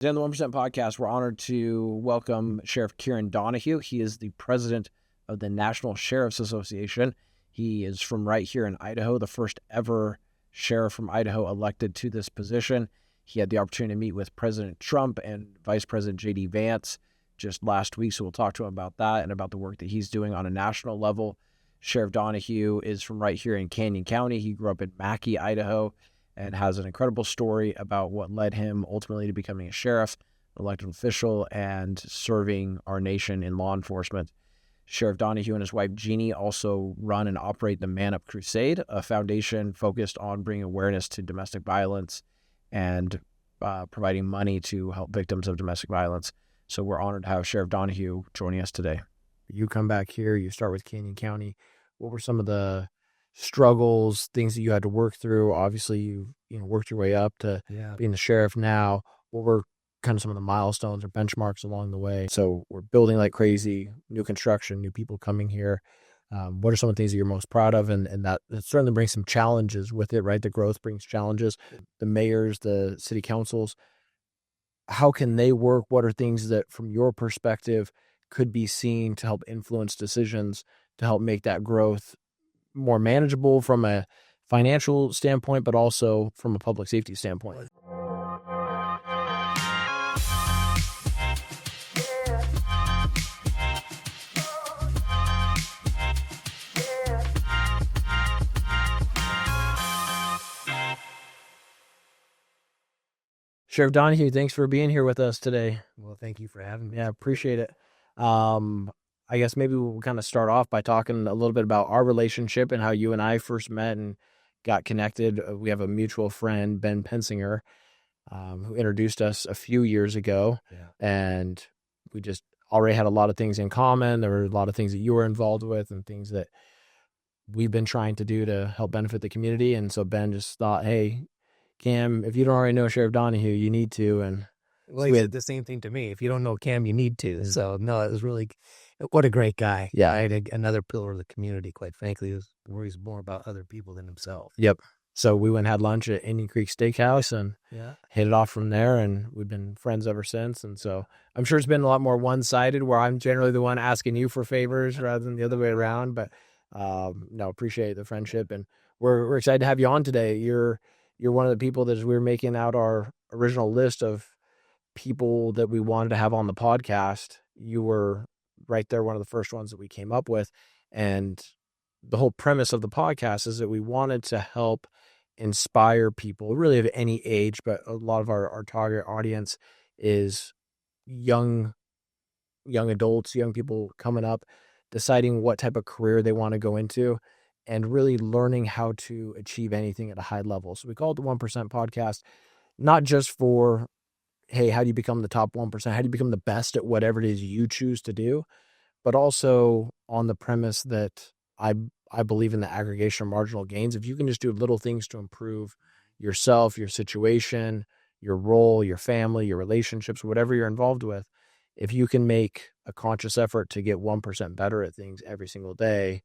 Today on the 1% podcast, we're honored to welcome Sheriff Kieran Donahue. He is the president of the National Sheriff's Association. He is from right here in Idaho, the first ever sheriff from Idaho elected to this position. He had the opportunity to meet with President Trump and Vice President J.D. Vance just last week, so we'll talk to him about that and about the work that he's doing on a national level. Sheriff Donahue is from right here in Canyon County. He grew up in Mackay, Idaho, and has an incredible story about what led him ultimately to becoming a sheriff, an elected official, and serving our nation in law enforcement. Sheriff Donahue and his wife, Jeannie, also run and operate the Man Up Crusade, a foundation focused on bringing awareness to domestic violence and providing money to help victims of domestic violence. So we're honored to have Sheriff Donahue joining us today. You come back here, you start with Canyon County. What were some of the struggles, things that you had to work through? Obviously, you worked your way up to being the sheriff now. What were kind of some of the milestones or benchmarks along the way? So we're building like crazy, new construction, new people coming here. What are some of the things that you're most proud of? And that certainly brings some challenges with it, right? The growth brings challenges. The mayors, the city councils, how can they work? What are things that, from your perspective, could be seen to help influence decisions, to help make that growth more manageable from a financial standpoint, but also from a public safety standpoint? Sheriff Donahue, thanks for being here with us today. Well, thank you for having me. Yeah, appreciate it. I guess maybe we'll kind of start off by talking a little bit about our relationship and how you and I first met and got connected. We have a mutual friend, Ben Pensinger, who introduced us a few years ago, and we just already had a lot of things in common. There were a lot of things that you were involved with and things that we've been trying to do to help benefit the community. And so Ben just thought, hey, Cam, if you don't already know Sheriff Donahue, you need to. And well, he said the same thing to me. If you don't know Cam, you need to. So, no, it was really, what a great guy. Yeah. Right? Another pillar of the community, quite frankly, who worries more about other people than himself. Yep. So we went and had lunch at Indian Creek Steakhouse and hit it off from there, and we've been friends ever since. And so I'm sure it's been a lot more one-sided, where I'm generally the one asking you for favors rather than the other way around. But no, appreciate the friendship, and we're excited to have you on today. You're one of the people that, as we were making out our original list of people that we wanted to have on the podcast, you were right there, one of the first ones that we came up with. And the whole premise of the podcast is that we wanted to help inspire people, really of any age, but a lot of our target audience is young adults, young people coming up, deciding what type of career they want to go into, and really learning how to achieve anything at a high level. So we call it the 1% podcast, not just for, hey, how do you become the top 1%? How do you become the best at whatever it is you choose to do? But also on the premise that I believe in the aggregation of marginal gains. If you can just do little things to improve yourself, your situation, your role, your family, your relationships, whatever you're involved with, if you can make a conscious effort to get 1% better at things every single day,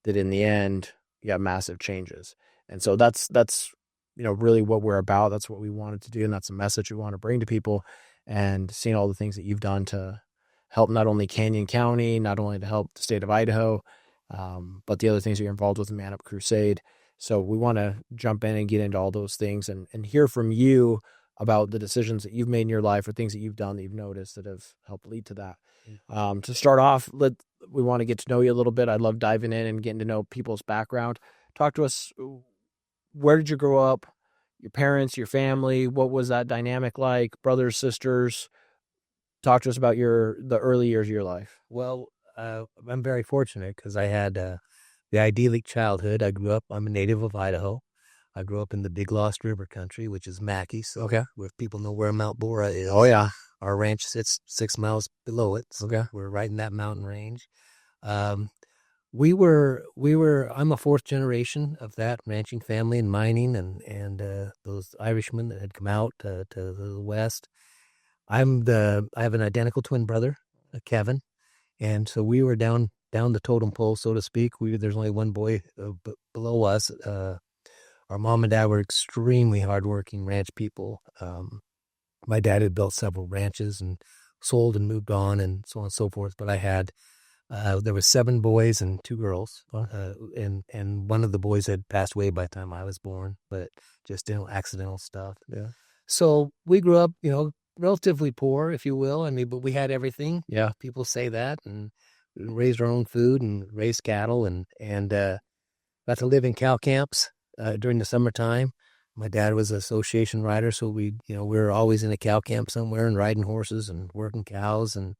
that in the end, you got massive changes. And so that's really what we're about. That's what we wanted to do, and that's the message we want to bring to people. And seeing all the things that you've done to help not only Canyon County, not only to help the state of Idaho, but the other things that you're involved with in Man Up Crusade. So we want to jump in and get into all those things and hear from you about the decisions that you've made in your life or things that you've done that you've noticed that have helped lead to that. To start off, we want to get to know you a little bit. I love diving in and getting to know people's background. Talk to us. Where did you grow up? Your parents, your family, what was that dynamic like? Brothers, sisters? Talk to us about the early years of your life. Well, I'm very fortunate because I had the idyllic childhood. I'm a native of Idaho. I grew up in the Big Lost River country, which is Mackay. So where people know where Mount Bora is. Oh, yeah. Our ranch sits 6 miles below it. So we're right in that mountain range. I'm a fourth generation of that ranching family and mining and those Irishmen that had come out to the west. I have an identical twin brother, Kevin. And so we were down the totem pole, so to speak. There's only one boy below us. Our mom and dad were extremely hardworking ranch people. My dad had built several ranches and sold and moved on and so on and so forth. But I had, there was 7 boys and 2 girls. And one of the boys had passed away by the time I was born, but just, accidental stuff. Yeah. So we grew up, relatively poor, if you will. I mean, but we had everything. Yeah. People say that, and raised our own food and raised cattle and got to live in cow camps during the summertime. My dad was an association rider, so we were always in a cow camp somewhere and riding horses and working cows and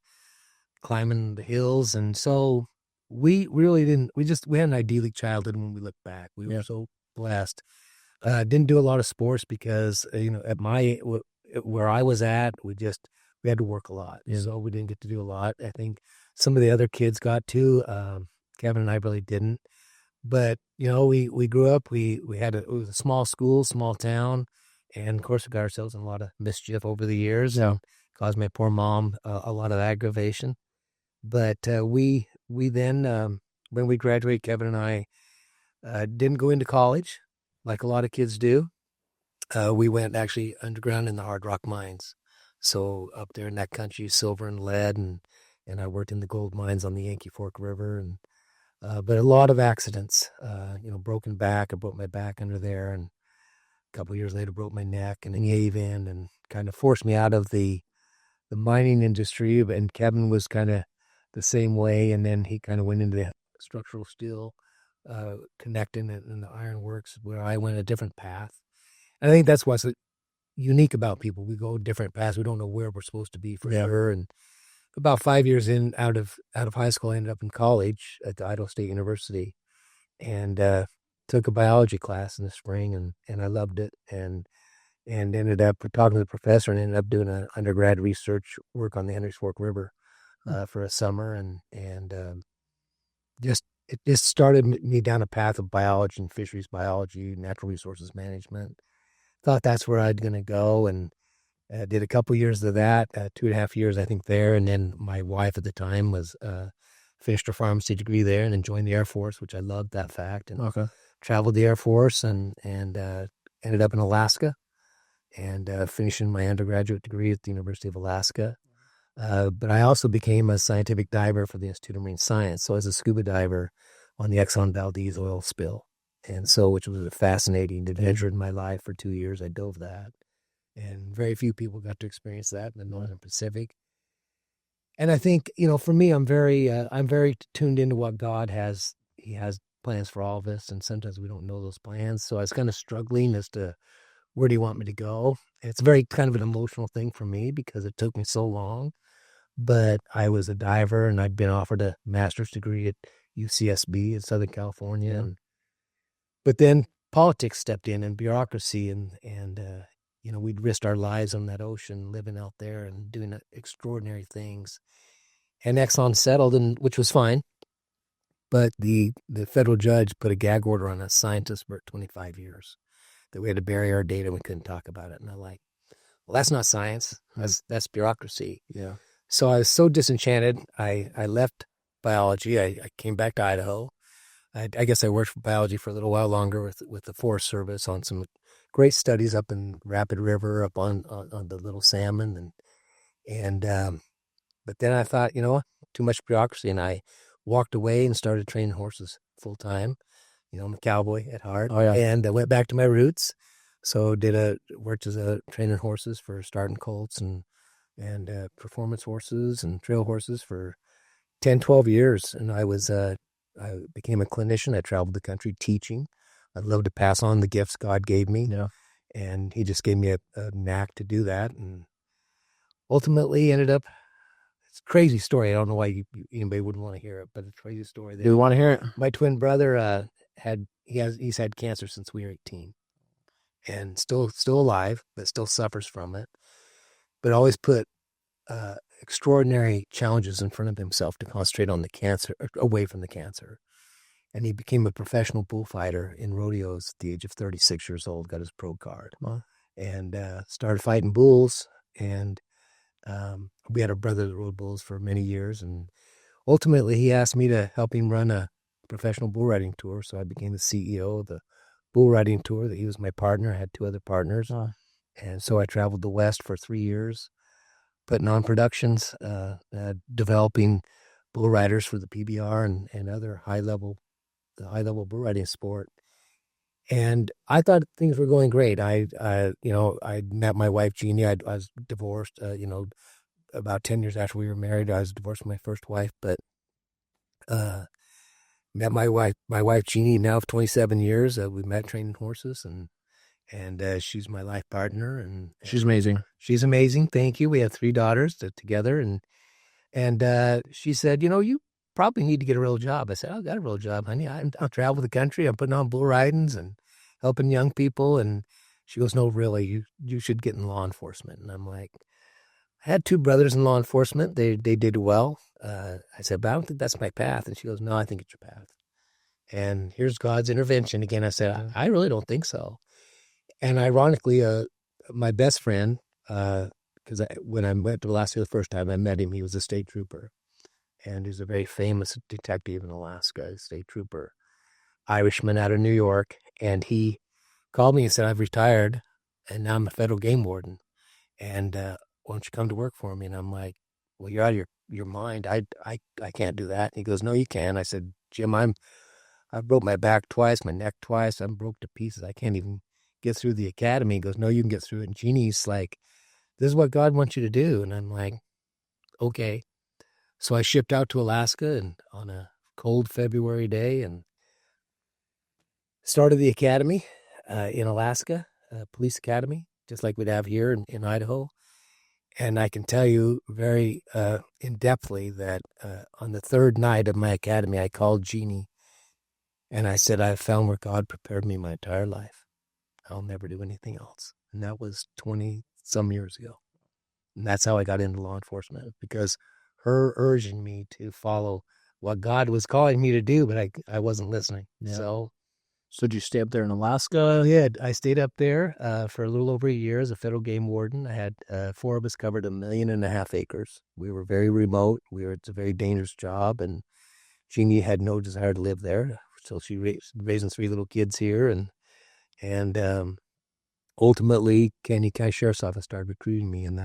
climbing the hills. And so we really didn't, we had an idyllic childhood when we look back. We were so blessed. Didn't do a lot of sports because, at where I was at, we had to work a lot. So we didn't get to do a lot. I think some of the other kids got to, Kevin and I really didn't. But, we grew up, it was a small school, small town. And of course we got ourselves in a lot of mischief over the years. Yeah. Caused my poor mom a lot of aggravation. But we then, when we graduated, Kevin and I didn't go into college like a lot of kids do. We went actually underground in the hard rock mines. So up there in that country, silver and lead, and I worked in the gold mines on the Yankee Fork River. And but a lot of accidents, broken back. I broke my back under there, and a couple of years later broke my neck and an cave in, and kind of forced me out of the mining industry. And Kevin was kind of the same way, and then he kind of went into the structural steel, connecting it in the ironworks, where I went a different path. And I think that's what's unique about people. We go different paths. We don't know where we're supposed to be for sure. And about 5 years in, out of high school, I ended up in college at the Idaho State University, and took a biology class in the spring, and I loved it, and ended up talking to the professor, and ended up doing an undergrad research work on the Henry's Fork River for a summer, and it just started me down a path of biology and fisheries biology, natural resources management. Thought that's where I'd going to go, and did a couple years of that, 2.5 years, I think, there. And then my wife at the time was finished her pharmacy degree there, and then joined the Air Force, which I loved that fact. And traveled the Air Force, and ended up in Alaska, and finishing my undergraduate degree at the University of Alaska. But I also became a scientific diver for the Institute of Marine Science. So I was a scuba diver on the Exxon Valdez oil spill. And so, which was a fascinating adventure in my life. For 2 years, I dove that. And very few people got to experience that in the Northern Pacific. And I think, for me, I'm very tuned into what God has. He has plans for all of us, and sometimes we don't know those plans. So I was kind of struggling as to where do you want me to go? And it's very kind of an emotional thing for me because it took me so long. But I was a diver, and I'd been offered a master's degree at UCSB in Southern California. But then politics stepped in, and bureaucracy, and we'd risked our lives on that ocean, living out there and doing extraordinary things. And Exxon settled, which was fine. But the federal judge put a gag order on us scientists for 25 years that we had to bury our data. We couldn't talk about it. And I'm like, well, that's not science. That's bureaucracy. Yeah. So I was so disenchanted. I left biology. I came back to Idaho. I guess I worked for biology for a little while longer with the Forest Service on some great studies up in Rapid River, up on the Little Salmon, but then I thought, too much bureaucracy, and I walked away and started training horses full time. I'm a cowboy at heart, and I went back to my roots. So worked as a training horses for starting colts and performance horses and trail horses for 10, 12 years, and I became a clinician. I traveled the country teaching. I'd love to pass on the gifts God gave me. Yeah. And he just gave me a knack to do that. And ultimately ended up, it's a crazy story. I don't know why anybody wouldn't want to hear it, but it's a crazy story. Do we want to hear it? My twin brother he's had cancer since we were 18, and still alive, but still suffers from it. But always put extraordinary challenges in front of himself to concentrate on the cancer, away from the cancer. And he became a professional bullfighter in rodeos at the age of 36 years old, got his pro card, and started fighting bulls. And we had a brother that rode bulls for many years. And ultimately, he asked me to help him run a professional bull riding tour. So I became the CEO of the bull riding tour. That he was my partner. I had 2 other partners. And so I traveled the West for 3 years, putting on productions, developing bull riders for the PBR and other the high level bull riding sport. And I thought things were going great. I met my wife, Jeannie. I was divorced, about 10 years after we were married. I was divorced from my first wife, but met my wife, Jeannie, now of 27 years. We met training horses, and she's my life partner. And She's amazing. She's amazing. Thank you. We have 3 daughters together. And she said, you probably need to get a real job. I said, I've got a real job, honey. I'll travel the country. I'm putting on bull ridings and helping young people. And she goes, no, really, you should get in law enforcement. And I'm like, I had 2 brothers in law enforcement. They did well. I said, but I don't think that's my path. And she goes, no, I think it's your path. And here's God's intervention. Again, I said, I really don't think so. And ironically, my best friend, because when I went to Alaska the first time, I met him. He was a state trooper. And he's a very famous detective in Alaska, state trooper, Irishman out of New York. And he called me and said, I've retired, and now I'm a federal game warden. And why don't you come to work for me? And I'm like, well, you're out of your mind. I can't do that. And he goes, no, you can. I said, Jim, I broke my back twice, my neck twice. I'm broke to pieces. I can't even get through the academy. He goes, no, you can get through it. And Jeannie's like, this is what God wants you to do. And I'm like, okay. So I shipped out to Alaska and on a cold February day and started the academy in Alaska, police academy, just like we'd have here in Idaho. And I can tell you very in-depthly that on the 3rd night of my academy, I called Jeannie and I said, I've found where God prepared me my entire life. I'll never do anything else. And that was 20-some years ago. And that's how I got into law enforcement, because her urging me to follow what God was calling me to do, but I wasn't listening. Yeah. So did you stay up there in Alaska? Yeah, I stayed up there for a little over a year as a federal game warden. I had 4 of us covered 1.5 million acres. We were very remote. It's a very dangerous job, and Jeannie had no desire to live there. So she raising 3 little kids here, and ultimately, Canyon County Sheriff's Office started recruiting me, and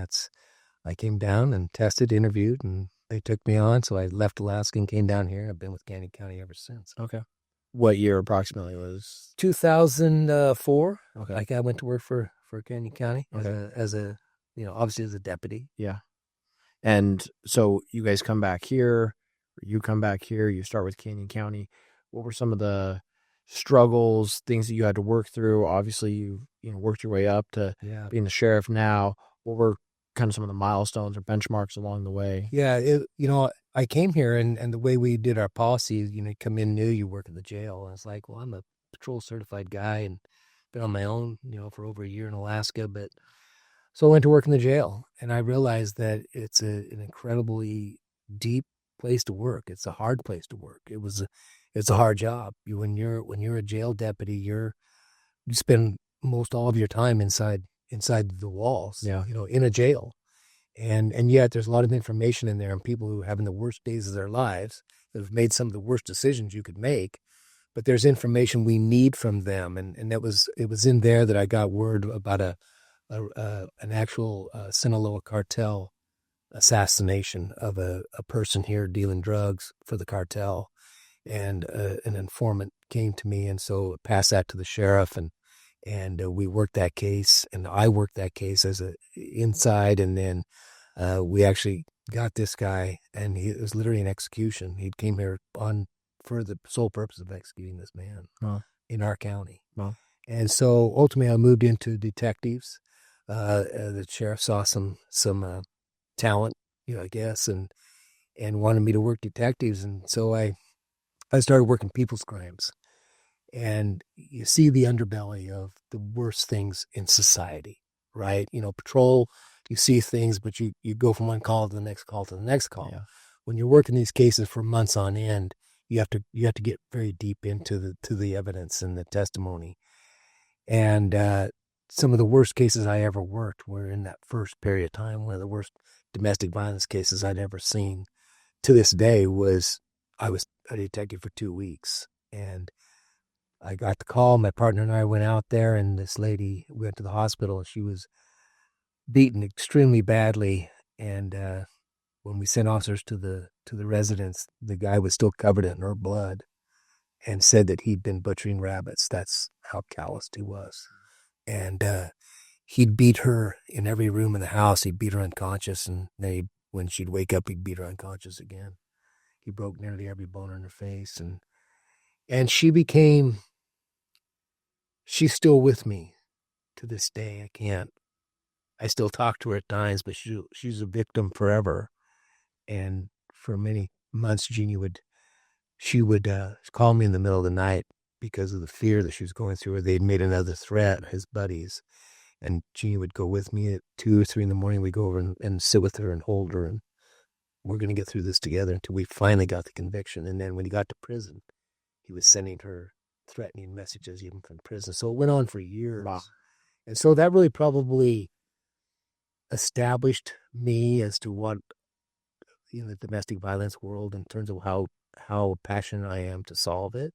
I came down and tested, interviewed, and they took me on. So I left Alaska and came down here. I've been with Canyon County ever since. Okay. What year approximately was? 2004. Okay. Like I went to work for Canyon County okay. as a obviously as a deputy. Yeah. And so you guys come back here, you start with Canyon County. What were some of the struggles, things that you had to work through? Obviously, you worked your way up to being the sheriff now. What were kind of some of the milestones or benchmarks along the way? Yeah, I came here and the way we did our policy, you come in new, you work at the jail. And it's like, well, I'm a patrol certified guy and been on my own, for over a year in Alaska. But so I went to work in the jail, and I realized that it's an incredibly deep place to work. It's a hard place to work. It's a hard job. When you're a jail deputy, you spend most all of your time inside the walls. Yeah. In a jail. And yet there's a lot of information in there, and people who are having the worst days of their lives that have made some of the worst decisions you could make. But there's information we need from them. And it was in there that I got word about an actual Sinaloa cartel assassination of a person here dealing drugs for the cartel. And an informant came to me, and so I passed that to the sheriff, and we worked that case, and I worked that case as inside, and then we actually got this guy, and it was literally an execution. He came here for the sole purpose of executing this man in our county. Wow. And so ultimately I moved into detectives. The sheriff saw some talent, I guess, and wanted me to work detectives. And so I started working people's crimes. And you see the underbelly of the worst things in society, right? Patrol, you see things, but you go from one call to the next call to the next call. Yeah. When you're working these cases for months on end, you have to get very deep into the evidence and the testimony. And some of the worst cases I ever worked were in that first period of time. One of the worst domestic violence cases I'd ever seen to this day was I was a detective for 2 weeks, and I got the call. My partner and I went out there, and this lady went to the hospital, and she was beaten extremely badly. And when we sent officers to the residence, the guy was still covered in her blood and said that he'd been butchering rabbits. That's how calloused he was. And he'd beat her in every room in the house. He'd beat her unconscious, and then when she'd wake up, he'd beat her unconscious again. He broke nearly every bone in her face, and she's still with me to this day. I still talk to her at times, but she's a victim forever. And for many months, she would call me in the middle of the night because of the fear that she was going through, or they'd made another threat, his buddies. And Jeannie would go with me at 2 or 3 in the morning. We'd go over and sit with her and hold her, and we're going to get through this together until we finally got the conviction. And then when he got to prison, he was sending her threatening messages even from prison. So it went on for years. Wow. And so that really probably established me as to what, the domestic violence world, in terms of how passionate I am to solve it.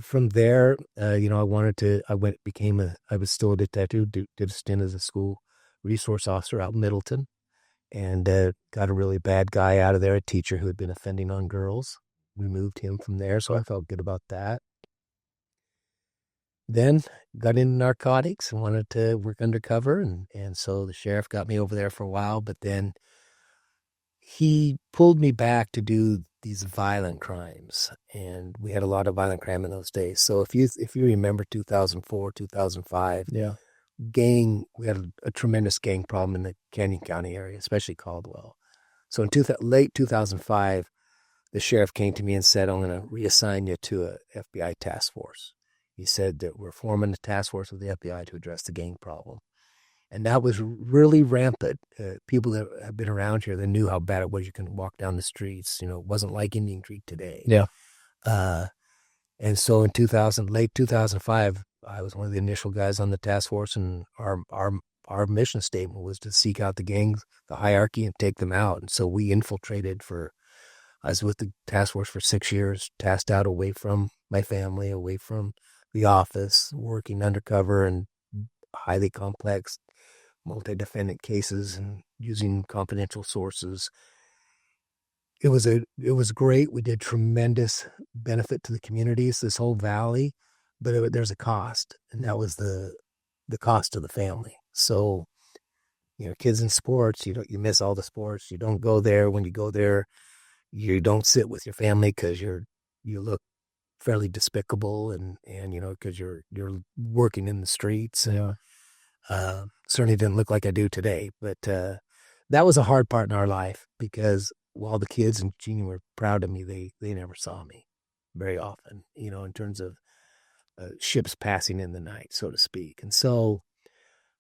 From there, I was still a detective, did a stint as a school resource officer out in Middleton, and got a really bad guy out of there, a teacher who had been offending on girls. Removed him from there, so I felt good about that. Then got into narcotics and wanted to work undercover, and so the sheriff got me over there for a while, but then he pulled me back to do these violent crimes, and we had a lot of violent crime in those days. So if you remember 2004, 2005, Yeah. we had a tremendous gang problem in the Canyon County area, especially Caldwell. So in late 2005, the sheriff came to me and said, I'm going to reassign you to a FBI task force. He said that we're forming a task force with the FBI to address the gang problem. And that was really rampant. People that have been around here, they knew how bad it was. You can walk down the streets. It wasn't like Indian Creek today. Yeah. And so in late 2005, I was one of the initial guys on the task force, and our mission statement was to seek out the gangs, the hierarchy, and take them out. And so we infiltrated I was with the task force for 6 years, tasked out away from my family, away from the office, working undercover and highly complex multi-defendant cases and using confidential sources. It was great. We did tremendous benefit to the communities, this whole valley, but there's a cost, and that was the cost of the family. So, kids in sports, you miss all the sports. You don't go there. When you go there, you don't sit with your family because you look fairly despicable, and because you're working in the streets. And, certainly didn't look like I do today, but that was a hard part in our life, because while the kids and Jeannie were proud of me, they never saw me very often, in terms of ships passing in the night, so to speak. And so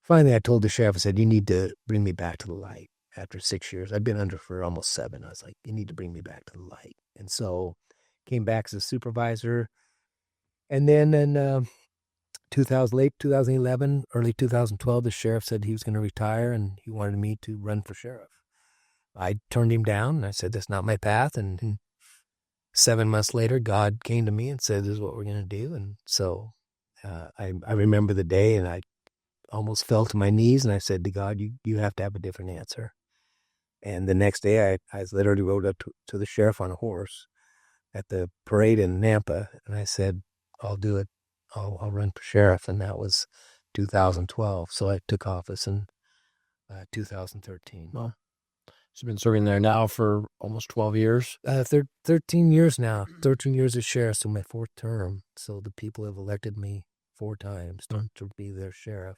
finally I told the sheriff, I said, you need to bring me back to the light. After 6 years, I'd been under for almost 7. I was like, you need to bring me back to the light. And so came back as a supervisor. And then in late 2011, early 2012, the sheriff said he was going to retire, and he wanted me to run for sheriff. I turned him down, and I said, that's not my path. And 7 months later, God came to me and said, this is what we're going to do. And so I remember the day, and I almost fell to my knees, and I said to God, you have to have a different answer. And the next day, I literally rode up to the sheriff on a horse at the parade in Nampa, and I said, I'll do it. I'll run for sheriff. And that was 2012. So I took office in 2013. Well, she's been serving there now for almost 12 years. 13 years now. 13 years as sheriff, so my 4th term. So the people have elected me 4 times to be their sheriff.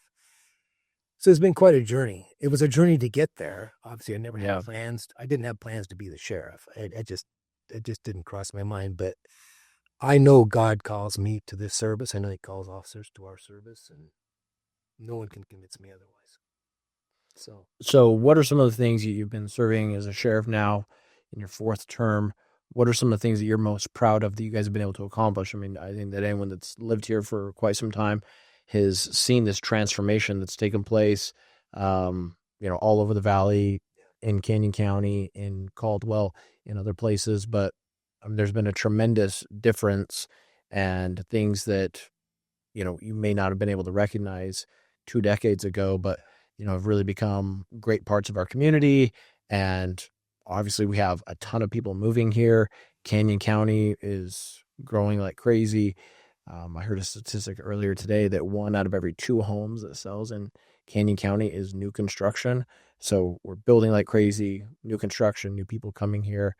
So it's been quite a journey. It was a journey to get there. Obviously, I never had plans. I didn't have plans to be the sheriff. It just didn't cross my mind. But I know God calls me to this service. I know He calls officers to our service, and no one can convince me otherwise. So what are some of the things you've been serving as a sheriff now in your 4th term? What are some of the things that you're most proud of that you guys have been able to accomplish? I mean, I think that anyone that's lived here for quite some time has seen this transformation that's taken place, all over the valley, in Canyon County, in Caldwell, in other places. But there's been a tremendous difference, and things that, you may not have been able to recognize 2 decades ago, but have really become great parts of our community. And obviously we have a ton of people moving here. Canyon County is growing like crazy. I heard a statistic earlier today that 1 out of every 2 homes that sells in Canyon County is new construction. So we're building like crazy, new construction, new people coming here.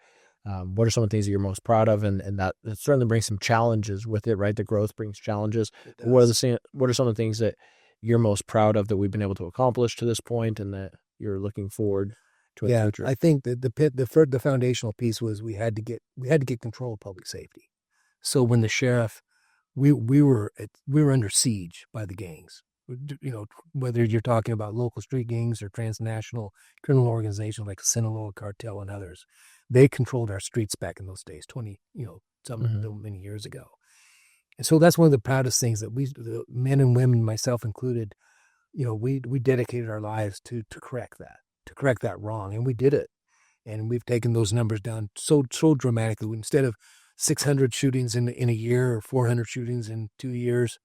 What are some of the things that you're most proud of? And that certainly brings some challenges with it, right? The growth brings challenges. What are some of the things that you're most proud of that we've been able to accomplish to this point and that you're looking forward to in the future? I think that the foundational piece was we had to get control of public safety. So when the sheriff, we were under siege by the gangs. Whether you're talking about local street gangs or transnational criminal organizations like the Sinaloa cartel and others, they controlled our streets back in those days, many years ago. And so that's one of the proudest things that the men and women, myself included, we dedicated our lives to correct that wrong, and we did it. And we've taken those numbers down so dramatically. Instead of 600 shootings in a year or 400 shootings in 2 years,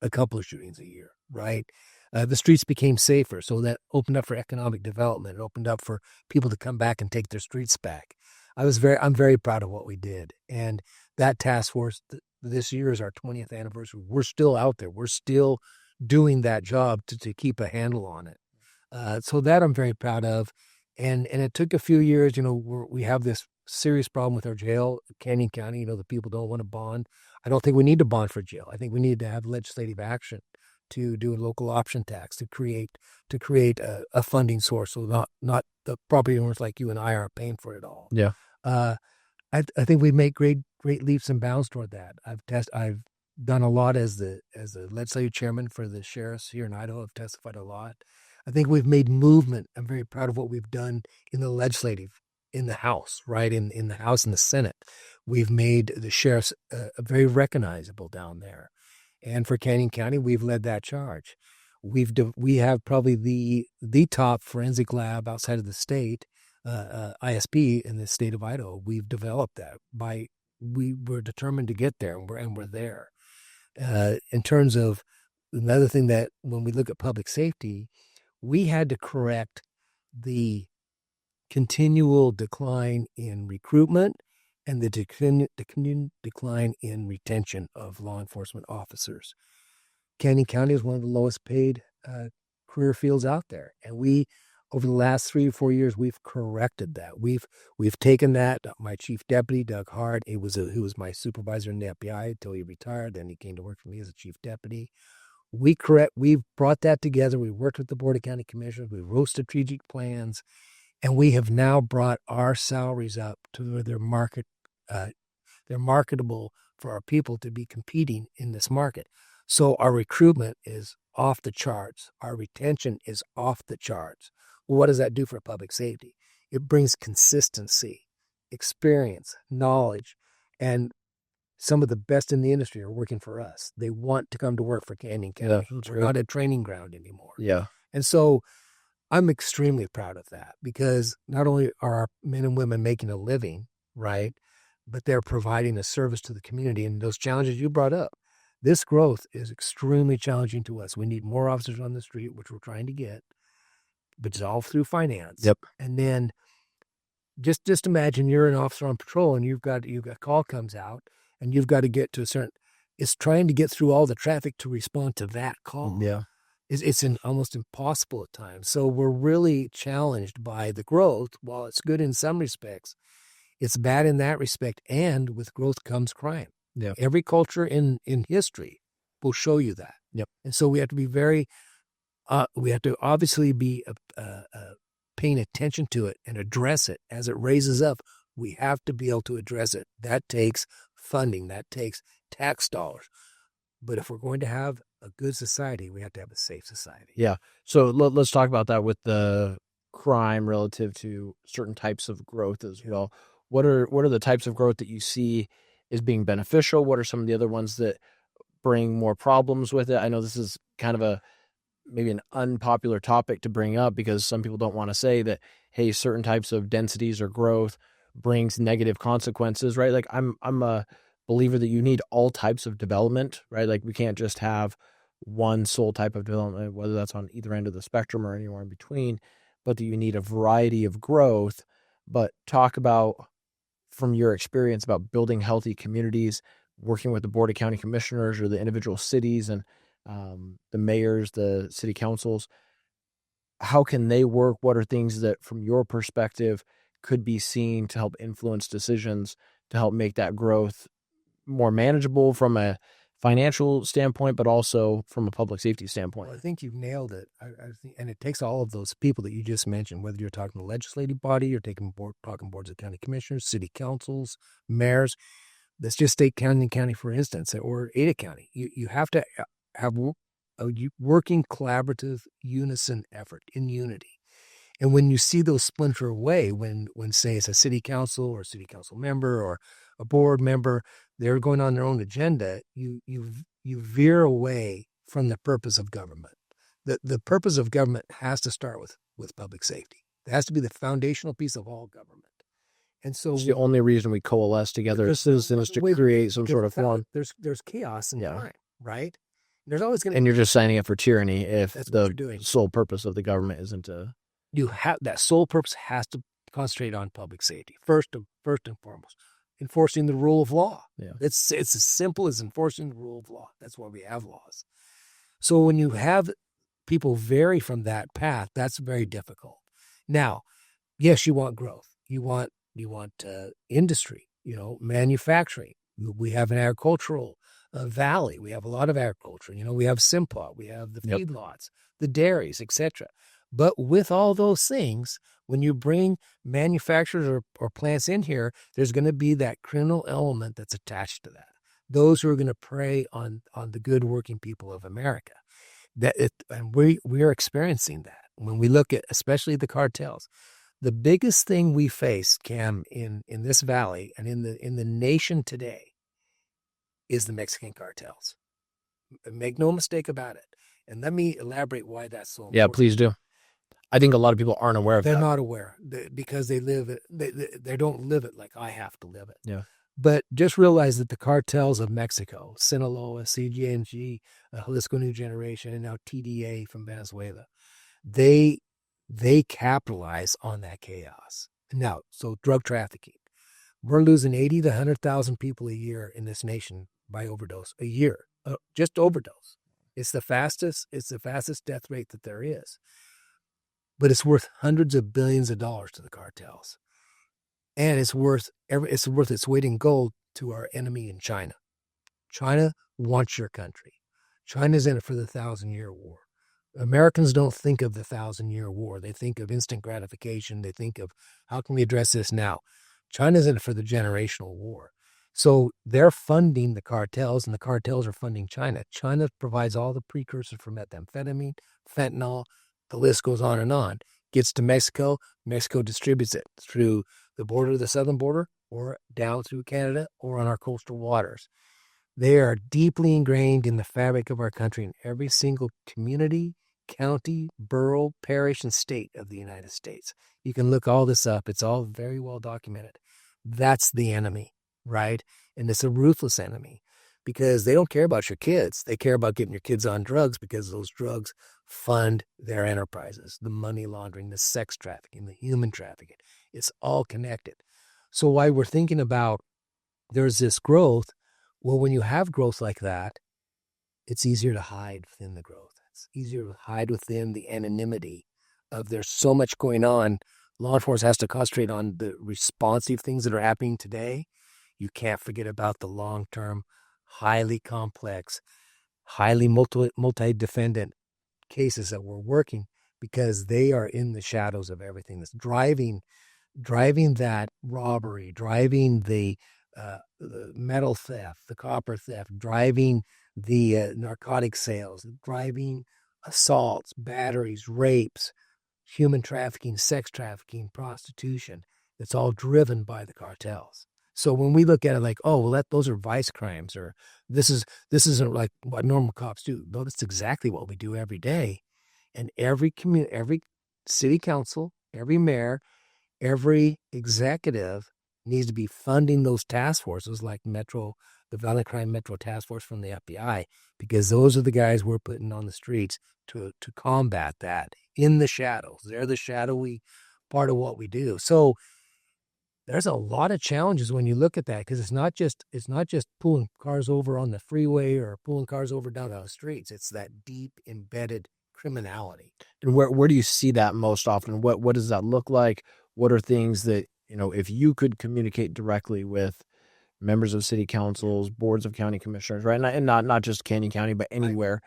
a couple of shootings a year, right? The streets became safer, so that opened up for economic development. It opened up for people to come back and take their streets back. I'm very proud of what we did. And that task force, this year is our 20th anniversary. We're still out there. We're still doing that job to keep a handle on it. So that I'm very proud of. And it took a few years. We have this serious problem with our jail, Canyon County. The people don't want to bond. I don't think we need to bond for jail. I think we need to have legislative action to do a local option tax to create a funding source, so not the property owners like you and I are paying for it all. Yeah. I think we make great leaps and bounds toward that. I've done a lot as the legislative chairman for the sheriffs here in Idaho. I've testified a lot. I think we've made movement. I'm very proud of what we've done in the legislative, in the House, right? In the House and the Senate. We've made the sheriffs very recognizable down there. And for Canyon County, we've led that charge. We have probably the top forensic lab outside of the state, ISP in the state of Idaho. We've developed that we were determined to get there, and we're there. In terms of another thing, that when we look at public safety, we had to correct the continual decline in recruitment and the decline in retention of law enforcement officers. Canyon County is one of the lowest paid career fields out there. And we, over the last 3 or 4 years, we've corrected that. We've taken that. My chief deputy, Doug Hart, who was my supervisor in the FBI until he retired. Then he came to work for me as a chief deputy. We've brought that together. We worked with the Board of County Commissioners. We wrote strategic plans. And we have now brought our salaries up to where they're marketable for our people to be competing in this market. So our recruitment is off the charts. Our retention is off the charts. Well, what does that do for public safety? It brings consistency, experience, knowledge, and some of the best in the industry are working for us. They want to come to work for Canyon County. Yeah, we're not a training ground anymore. Yeah. And so I'm extremely proud of that, because not only are our men and women making a living, right, but they're providing a service to the community. And those challenges you brought up, this growth is extremely challenging to us. We need more officers on the street, which we're trying to get, but it's all through finance. Yep. And then just imagine you're an officer on patrol and you've got a call comes out and you've got to get to it's trying to get through all the traffic to respond to that call. Yeah. It's almost impossible at times. So we're really challenged by the growth. While it's good in some respects, it's bad in that respect. And with growth comes crime. Yeah. Every culture in history will show you that. Yep. And so we have to be we have to obviously be paying attention to it and address it as it raises up. We have to be able to address it. That takes funding. That takes tax dollars. But if we're going to have a good society, we have to have a safe society. Yeah. So let's talk about that with the crime relative to certain types of growth as well. What are the types of growth that you see as being beneficial? What are some of the other ones that bring more problems with it? I know this is kind of maybe an unpopular topic to bring up because some people don't want to say that, hey, certain types of densities or growth brings negative consequences, right? Like I'm a believer that you need all types of development, right? Like we can't just have one sole type of development, whether that's on either end of the spectrum or anywhere in between, but that you need a variety of growth. But talk about, from your experience, about building healthy communities, working with the Board of County Commissioners or the individual cities and the mayors, the city councils. How can they work? What are things that, from your perspective, could be seen to help influence decisions, to help make that growth more manageable from a financial standpoint, but also from a public safety standpoint? Well, I think you've nailed it. I think, and it takes all of those people that you just mentioned, whether you're talking the legislative body, you're talking boards of county commissioners, city councils, mayors. Let's just take county, for instance, or Ada County. You have to have a working collaborative unison effort in unity. And when you see those splinter away, when say it's a city council or a city council member or a board member, they're going on their own agenda, you veer away from the purpose of government. The purpose of government has to start with public safety. It has to be the foundational piece of all government. And so it's the only reason we coalesce together as citizens to create some sort of form. There's chaos and crime, right? There's always going to, and you're just signing up for tyranny if the sole purpose of the government isn't to. You have that sole purpose has to concentrate on public safety first and foremost, enforcing the rule of law. Yeah. It's as simple as enforcing the rule of law. That's why we have laws. So when you have people vary from that path, that's very difficult. Now, yes, you want growth. You want industry. Manufacturing. We have an agricultural valley. We have a lot of agriculture. We have Simplot. We have the feedlots, the dairies, etc. But with all those things, when you bring manufacturers or plants in here, there's going to be that criminal element that's attached to that. Those who are going to prey on the good working people of America. And we are experiencing that. When we look at, especially the cartels, the biggest thing we face, Kam, in this valley and in the nation today is the Mexican cartels. Make no mistake about it. And let me elaborate why that's so important. Yeah, please do. I think a lot of people aren't aware of that. They're not aware because they live it. They don't live it like I have to live it. Yeah. But just realize that the cartels of Mexico, Sinaloa, CGNG, Jalisco New Generation, and now TDA from Venezuela, they capitalize on that chaos. Now, so drug trafficking. We're losing 80 to 100,000 people a year in this nation by overdose a year. Just overdose. It's the fastest death rate that there is. But it's worth hundreds of billions of dollars to the cartels. And it's worth its weight in gold to our enemy in China. China wants your country. China's in it for the 1,000-year war. Americans don't think of the 1,000-year war. They think of instant gratification. They think of, how can we address this now? China's in it for the generational war. So they're funding the cartels, and the cartels are funding China. China provides all the precursors for methamphetamine, fentanyl. The list goes on and on. Gets to Mexico. Mexico distributes it through the border, the southern border, or down through Canada, or on our coastal waters. They are deeply ingrained in the fabric of our country in every single community, county, borough, parish, and state of the United States. You can look all this up. It's all very well documented. That's the enemy, right? And it's a ruthless enemy because they don't care about your kids. They care about getting your kids on drugs because those drugs fund their enterprises, the money laundering, the sex trafficking, the human trafficking. It's all connected. So while we're thinking about there's this growth, well, when you have growth like that, it's easier to hide within the growth. It's easier to hide within the anonymity of there's so much going on. Law enforcement has to concentrate on the responsive things that are happening today. You can't forget about the long-term, highly complex, highly multi-defendant cases that we're working because they are in the shadows of everything that's driving that robbery, driving the metal theft, the copper theft, driving the narcotic sales, driving assaults, batteries, rapes, human trafficking, sex trafficking, prostitution. It's all driven by the cartels. So when we look at it like, oh, well, those are vice crimes, or this isn't like what normal cops do. No, that's exactly what we do every day. And every city council, every mayor, every executive needs to be funding those task forces like the Violent Crime Metro Task Force from the FBI, because those are the guys we're putting on the streets to combat that in the shadows. They're the shadowy part of what we do. So there's a lot of challenges when you look at that, because it's not just pulling cars over on the freeway or pulling cars over down the streets. It's that deep embedded criminality. And where do you see that most often? What does that look like? What are things that, if you could communicate directly with members of city councils, boards of county commissioners, right? And not just Canyon County, but anywhere.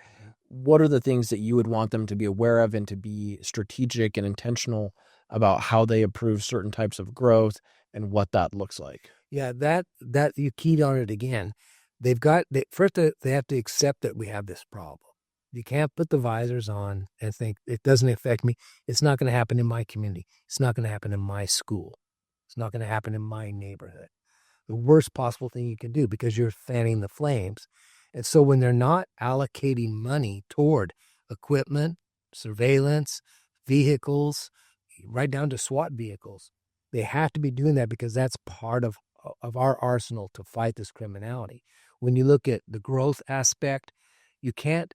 What are the things that you would want them to be aware of and to be strategic and intentional about how they approve certain types of growth and what that looks like? Yeah, that you keyed on it again. First they have to accept that we have this problem. You can't put the visors on and think it doesn't affect me. It's not going to happen in my community. It's not going to happen in my school. It's not going to happen in my neighborhood. The worst possible thing you can do, because you're fanning the flames. And so when they're not allocating money toward equipment, surveillance, vehicles, right down to SWAT vehicles, they have to be doing that, because that's part of our arsenal to fight this criminality. When you look at the growth aspect, you can't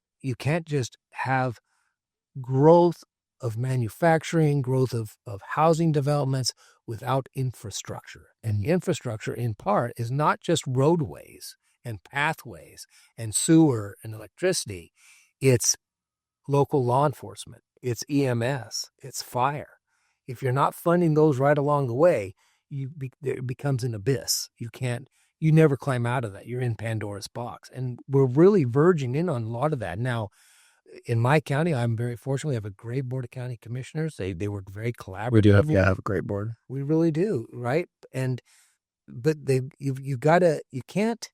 just have growth of manufacturing, growth of housing developments without infrastructure. And infrastructure, in part, is not just roadways and pathways and sewer and electricity. It's local law enforcement. It's EMS. It's fire. If you're not funding those right along the way, it becomes an abyss. You never climb out of that. You're in Pandora's box. And we're really verging in on a lot of that. Now, in my county, I'm very fortunate. We have a great board of county commissioners. They work very collaboratively. We do have a great board. We really do, right? But you can't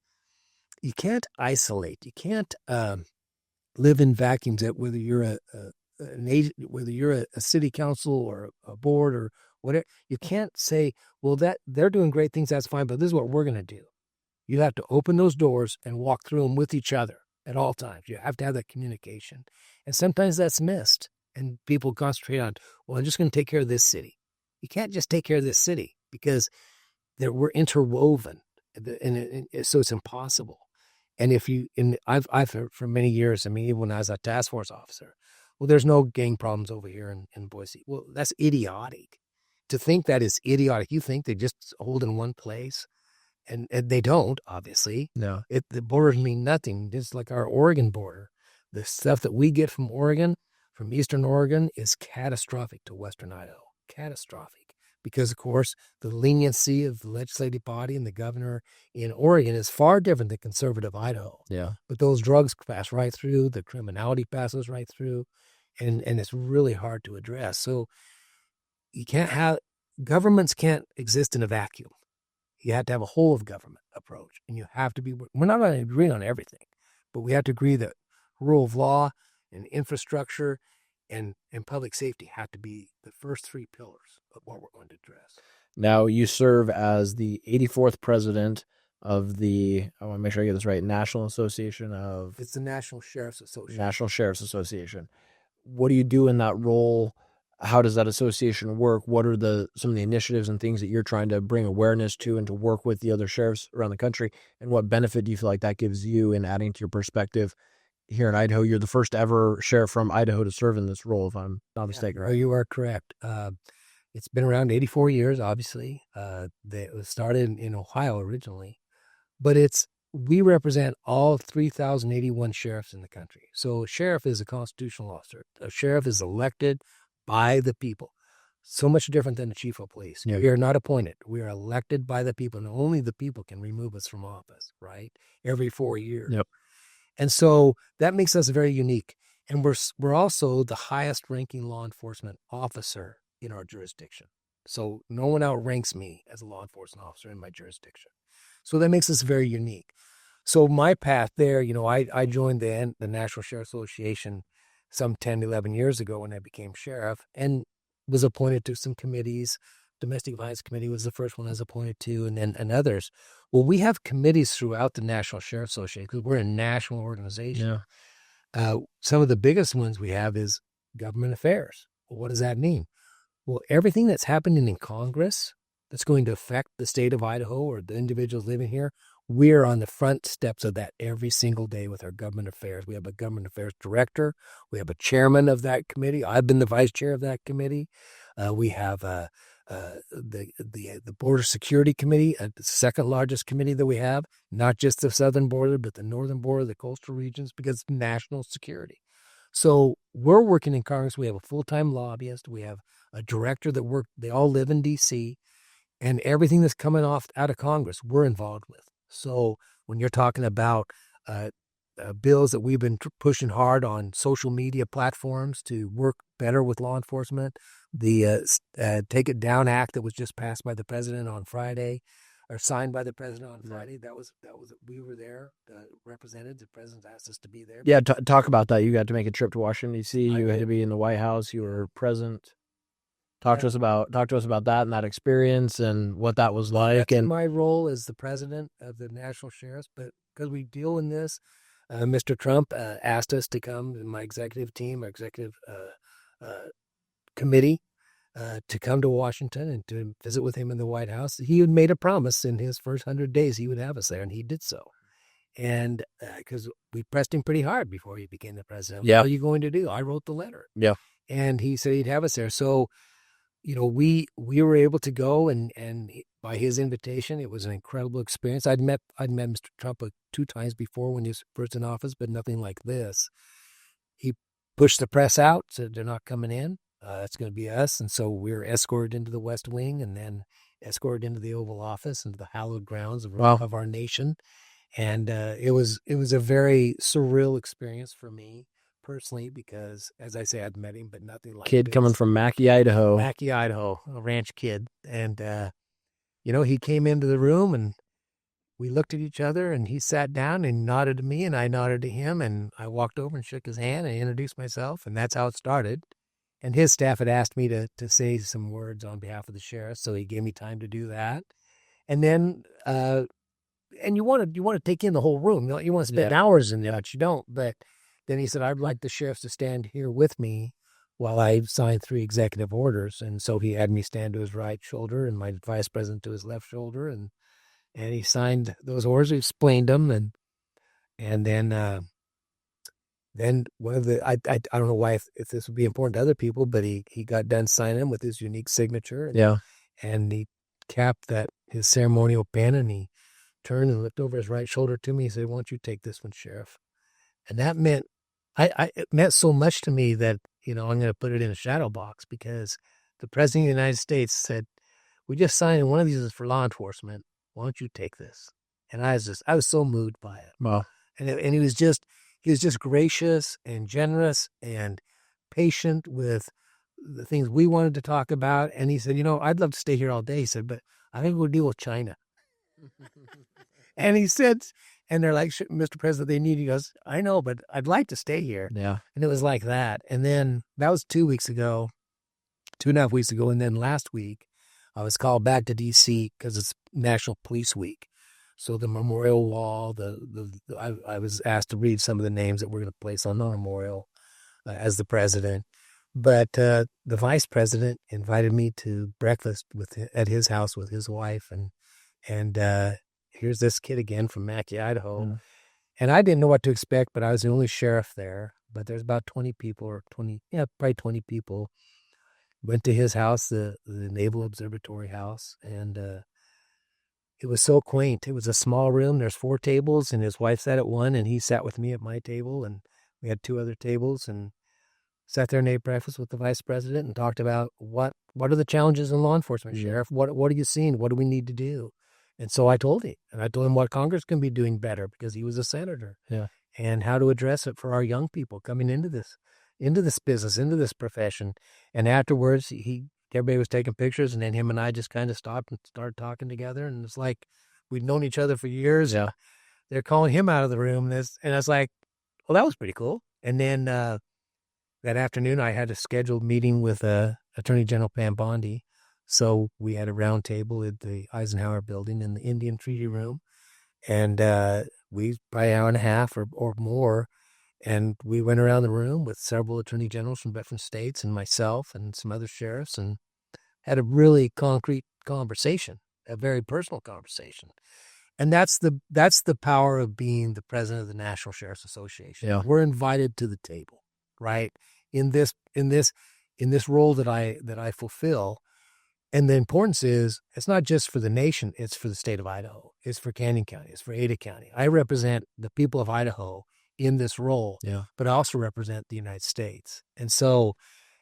isolate. You can't live in vacuums. That whether you're an agent, whether you're a city council or a board or whatever, you can't say, well, that they're doing great things, that's fine, but this is what we're going to do. You have to open those doors and walk through them with each other at all times. You have to have that communication. And sometimes that's missed. And people concentrate on, well, I'm just going to take care of this city. You can't just take care of this city, because we're interwoven. And so it's impossible. And I've heard for many years, even when I was a task force officer, well, there's no gang problems over here in Boise. Well, that's idiotic. To think that is idiotic. You think they just hold in one place, and they don't, obviously. No. The borders mean nothing. Just like our Oregon border. The stuff that we get from Oregon, from Eastern Oregon, is catastrophic to Western Idaho. Catastrophic. Because, of course, the leniency of the legislative body and the governor in Oregon is far different than conservative Idaho. Yeah. But those drugs pass right through. The criminality passes right through. And it's really hard to address. So governments can't exist in a vacuum. You have to have a whole of government approach. And you have to we're not going to agree on everything, but we have to agree that rule of law and infrastructure and public safety have to be the first three pillars of what we're going to address. Now, you serve as the 84th president of I want to make sure I get this right, National Association of... It's the National Sheriff's Association. National Sheriff's Association. What do you do in that role? How does that association work? What are some of the initiatives and things that you're trying to bring awareness to and to work with the other sheriffs around the country? And what benefit do you feel like that gives you in adding to your perspective here in Idaho? You're the first ever sheriff from Idaho to serve in this role, if I'm not mistaken, right? You are correct. It's been around 84 years, obviously. It was started in Ohio originally, but we represent all 3,081 sheriffs in the country. So a sheriff is a constitutional officer. A sheriff is elected by the people. So much different than the chief of police. Yeah. We are not appointed. We are elected by the people, and only the people can remove us from office, right? Every 4 years. Yep. And so that makes us very unique. And we're also the highest ranking law enforcement officer in our jurisdiction. So no one outranks me as a law enforcement officer in my jurisdiction. So that makes us very unique. So my path there, I joined the National Sheriff Association some 10, 11 years ago when I became sheriff, and was appointed to some committees. Domestic Violence Committee was the first one I was appointed to, and others. Well, we have committees throughout the National Sheriff Association because we're a national organization. Yeah. Some of the biggest ones we have is government affairs. Well, what does that mean? Well, everything that's happening in Congress, that's going to affect the state of Idaho or the individuals living here, we're on the front steps of that every single day with our government affairs. We have a government affairs director. We have a chairman of that committee. I've been the vice chair of that committee. We have the border security committee, the second largest committee that we have, not just the southern border, but the northern border, the coastal regions, because it's national security. So we're working in Congress. We have a full-time lobbyist. We have a director that they all live in D.C., and everything that's coming out of Congress, we're involved with. So when you're talking about bills that we've been pushing hard on social media platforms to work better with law enforcement, the Take It Down Act that was just passed by the president on Friday, or signed by the president on Friday, that was we were there, represented. The president asked us to be there. Yeah, talk about that. You got to make a trip to Washington D.C. You had to be in the White House. You were present. Talk to us about that and that experience and what that was like. That's my role as the president of the National Sheriffs, but because we deal in this, Mr. Trump asked us to come, my executive team, our executive committee, to come to Washington and to visit with him in the White House. He had made a promise in his first 100 days he would have us there, and he did so. And because we pressed him pretty hard before he became the president. Yeah. What are you going to do? I wrote the letter. Yeah. And he said he'd have us there. So, we were able to go, and by his invitation, it was an incredible experience. I'd met Mr. Trump 2 times before when he was first in office, but nothing like this. He pushed the press out, said they're not coming in. It's going to be us. And so we were escorted into the West Wing and then escorted into the Oval Office, into the hallowed grounds of our nation. And it was a very surreal experience for me personally, because, as I say, I'd met him, but nothing like kid this. Coming from Mackay, Idaho. Mackay, Idaho, a ranch kid. And, he came into the room and we looked at each other, and he sat down and nodded to me and I nodded to him, and I walked over and shook his hand and introduced myself, and that's how it started. And his staff had asked me to say some words on behalf of the sheriff, so he gave me time to do that. And then, and you want to take in the whole room. You want to spend hours in there, but you don't. But then he said, I'd like the sheriffs to stand here with me while I signed 3 executive orders. And so he had me stand to his right shoulder and my vice president to his left shoulder. And he signed those orders, he explained them. And then one of the, I don't know why if this would be important to other people, but he got done signing them with his unique signature. And he capped his ceremonial pen, and he turned and looked over his right shoulder to me. He said, why don't you take this one, Sheriff? And that meant, it meant so much to me that, I'm going to put it in a shadow box, because the president of the United States said, we just signed, and one of these is for law enforcement. Why don't you take this? And I was so moved by it. Wow. And he was just gracious and generous and patient with the things we wanted to talk about. And he said, I'd love to stay here all day. He said, but I think we'll deal with China. And he said, and they're like, Mr. President, they need you. He goes, I know, but I'd like to stay here. Yeah. And it was like that. And then that was 2 weeks ago, 2.5 weeks ago. And then last week, I was called back to D.C. because it's National Police Week. So the memorial wall, I was asked to read some of the names that we're going to place on the memorial as the president. But the vice president invited me to breakfast at his house with his wife, and here's this kid again from Mackay, Idaho. Mm. And I didn't know what to expect, but I was the only sheriff there. But there's about 20 people, probably 20 people. Went to his house, the Naval Observatory house, and it was so quaint. It was a small room. There's 4 tables, and his wife sat at one, and he sat with me at my table, and we had 2 other tables, and sat there and ate breakfast with the vice president and talked about what are the challenges in law enforcement, Sheriff? What are you seeing? What do we need to do? And so I told him what Congress can be doing better, because he was a senator. Yeah. And how to address it for our young people coming into this business, into this profession. And afterwards, everybody was taking pictures, and then him and I just kind of stopped and started talking together. And it's like we'd known each other for years. Yeah. They're calling him out of the room. And I was like, well, that was pretty cool. And then that afternoon, I had a scheduled meeting with Attorney General Pam Bondi. So we had a round table at the Eisenhower building in the Indian Treaty Room. And we, by an hour and a half or more, and we went around the room with several attorney generals from different states and myself and some other sheriffs, and had a really concrete conversation, a very personal conversation. And that's the power of being the president of the National Sheriff's Association. Yeah. We're invited to the table, right? In this role that I fulfill. And the importance is, it's not just for the nation, it's for the state of Idaho. It's for Canyon County. It's for Ada County. I represent the people of Idaho in this role, but I also represent the United States. And so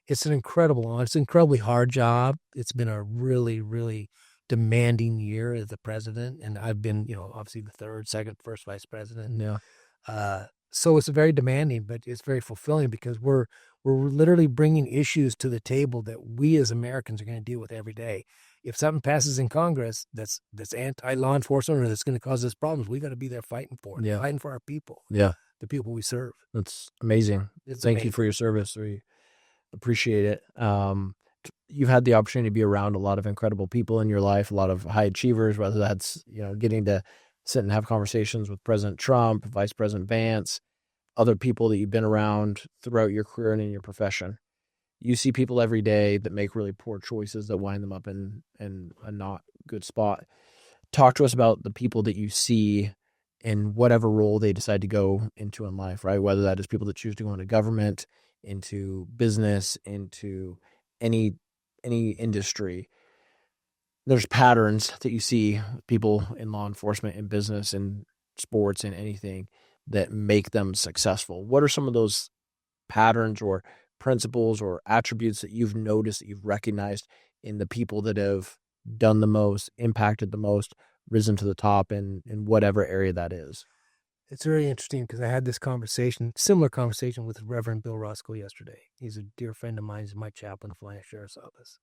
it's an incredibly hard job. It's been a really, really demanding year as the president. And I've been, obviously the first vice president. Yeah. So it's very demanding, but it's very fulfilling because we're literally bringing issues to the table that we as Americans are going to deal with every day. If something passes in Congress that's anti-law enforcement or that's going to cause us problems, we got to be there fighting for it, fighting for our people, the people we serve. That's amazing. Thank you for your service. We appreciate it. You've had the opportunity to be around a lot of incredible people in your life, a lot of high achievers, whether that's, getting to sit and have conversations with President Trump, Vice President Vance, other people that you've been around throughout your career and in your profession. You see people every day that make really poor choices that wind them up in a not good spot. Talk to us about the people that you see in whatever role they decide to go into in life, right? Whether that is people that choose to go into government, into business, into any industry. There's patterns that you see people in law enforcement, in business, in sports, in anything that make them successful. What are some of those patterns or principles or attributes that you've noticed, that you've recognized in the people that have done the most, impacted the most, risen to the top in whatever area that is? It's very interesting because I had this similar conversation with Reverend Bill Roscoe yesterday. He's a dear friend of mine. He's my chaplain at the Florida Sheriff's Office.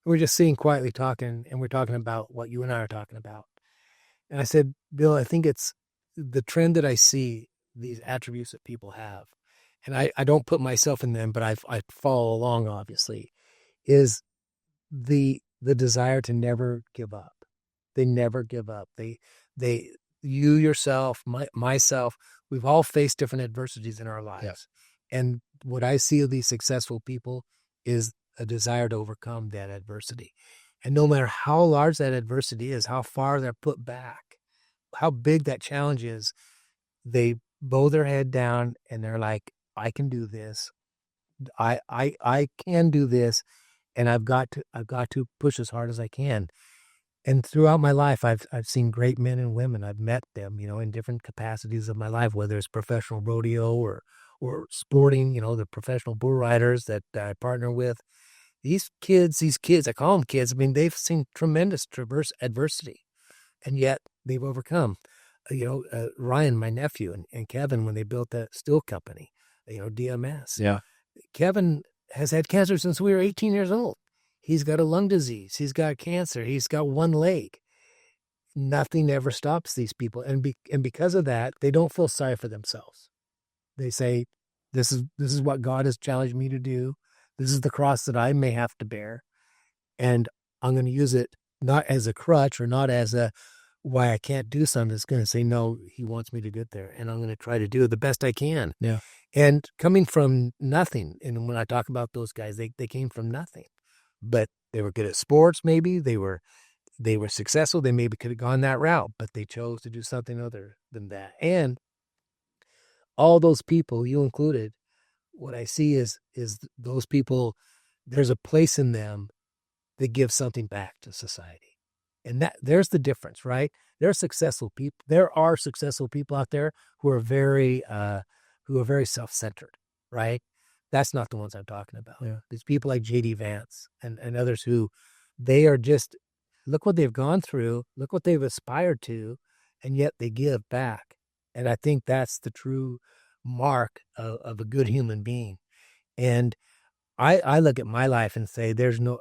We're just sitting quietly talking, and we're talking about what you and I are talking about. And I said, Bill, I think it's the trend that I see, these attributes that people have, and I don't put myself in them, but I follow along, obviously, is the desire to never give up. They never give up. You yourself, myself, we've all faced different adversities in our lives. Yeah. And what I see of these successful people is a desire to overcome that adversity. And no matter how large that adversity is, how far they're put back, how big that challenge is, they bow their head down and they're like, I can do this. I can do this. And I've got to push as hard as I can. And throughout my life, I've seen great men and women. I've met them, in different capacities of my life, whether it's professional rodeo or sporting, the professional bull riders that I partner with. These kids, I call them kids. I mean, they've seen tremendous adversity, and yet they've overcome. Ryan, my nephew, and Kevin, when they built that steel company, DMS. Yeah. Kevin has had cancer since we were 18 years old. He's got a lung disease. He's got cancer. He's got one leg. Nothing ever stops these people. And because of that, they don't feel sorry for themselves. They say, this is what God has challenged me to do. This is the cross that I may have to bear. And I'm going to use it not as a crutch or not as a why I can't do something. It's going to say, no, he wants me to get there. And I'm going to try to do it the best I can. Yeah. And coming from nothing. And when I talk about those guys, they came from nothing. But they were good at sports, maybe. They were successful. They maybe could have gone that route, but they chose to do something other than that. And all those people, you included, what I see is those people, there's a place in them that gives something back to society. And there's the difference, right? There are successful people out there who are very self-centered, right? That's not the ones I'm talking about. Yeah. These people like J.D. Vance and others who, they are just, look what they've gone through, look what they've aspired to, and yet they give back. And I think that's the true mark of a good human being. And I look at my life and say,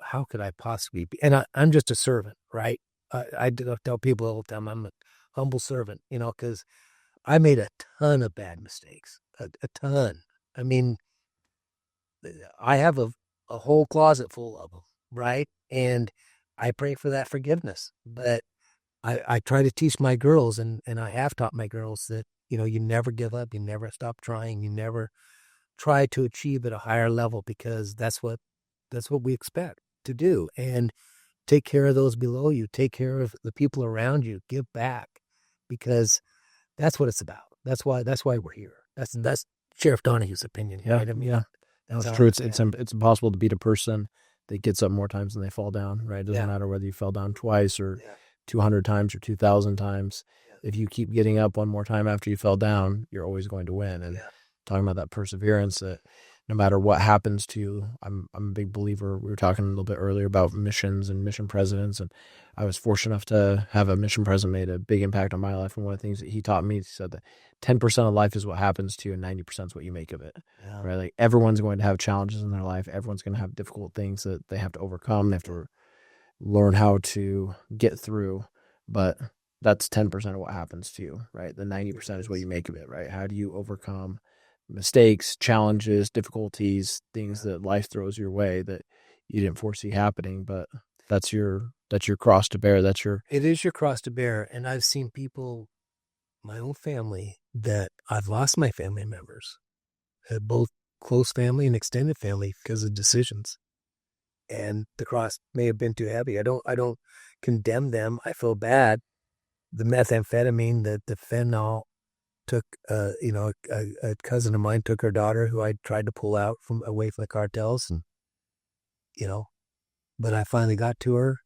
how could I possibly be? And I'm just a servant, right? I tell people all the time, I'm a humble servant, because I made a ton of bad mistakes, a ton. I mean, I have a whole closet full of them, right? And I pray for that forgiveness. But I try to teach my girls, and I have taught my girls that, you never give up, you never stop trying, you never try to achieve at a higher level, because that's what we expect. to do. And take care of those below you, take care of the people around you, give back, because that's what it's about. That's why we're here. That's Sheriff Donahue's opinion. Yeah, Right? I mean, yeah, that's true. It's impossible to beat a person that gets up more times than they fall down. Right? It doesn't matter whether you fell down twice or 200 times or 2,000 times. If you keep getting up one more time after you fell down, you're always going to win. And talking about that perseverance, that no matter what happens to you, I'm a big believer. We were talking a little bit earlier about missions and mission presidents, and I was fortunate enough to have a mission president made a big impact on my life. And one of the things that he taught me, he said that 10% of life is what happens to you, and 90% is what you make of it. Right? Like everyone's going to have challenges in their life. Everyone's going to have difficult things that they have to overcome. They have to learn how to get through, but that's 10% of what happens to you, right? The 90% is what you make of it, right? How do you overcome mistakes, challenges, difficulties, things that life throws your way that you didn't foresee happening, but that's your cross to bear. It is your cross to bear. And I've seen people, my own family, that I've lost my family members, both close family and extended family, because of decisions. And the cross may have been too heavy. I don't condemn them. I feel bad. The methamphetamine, the fentanyl took, a cousin of mine took her daughter, who I tried to pull out away from the cartels, and but I finally got to her.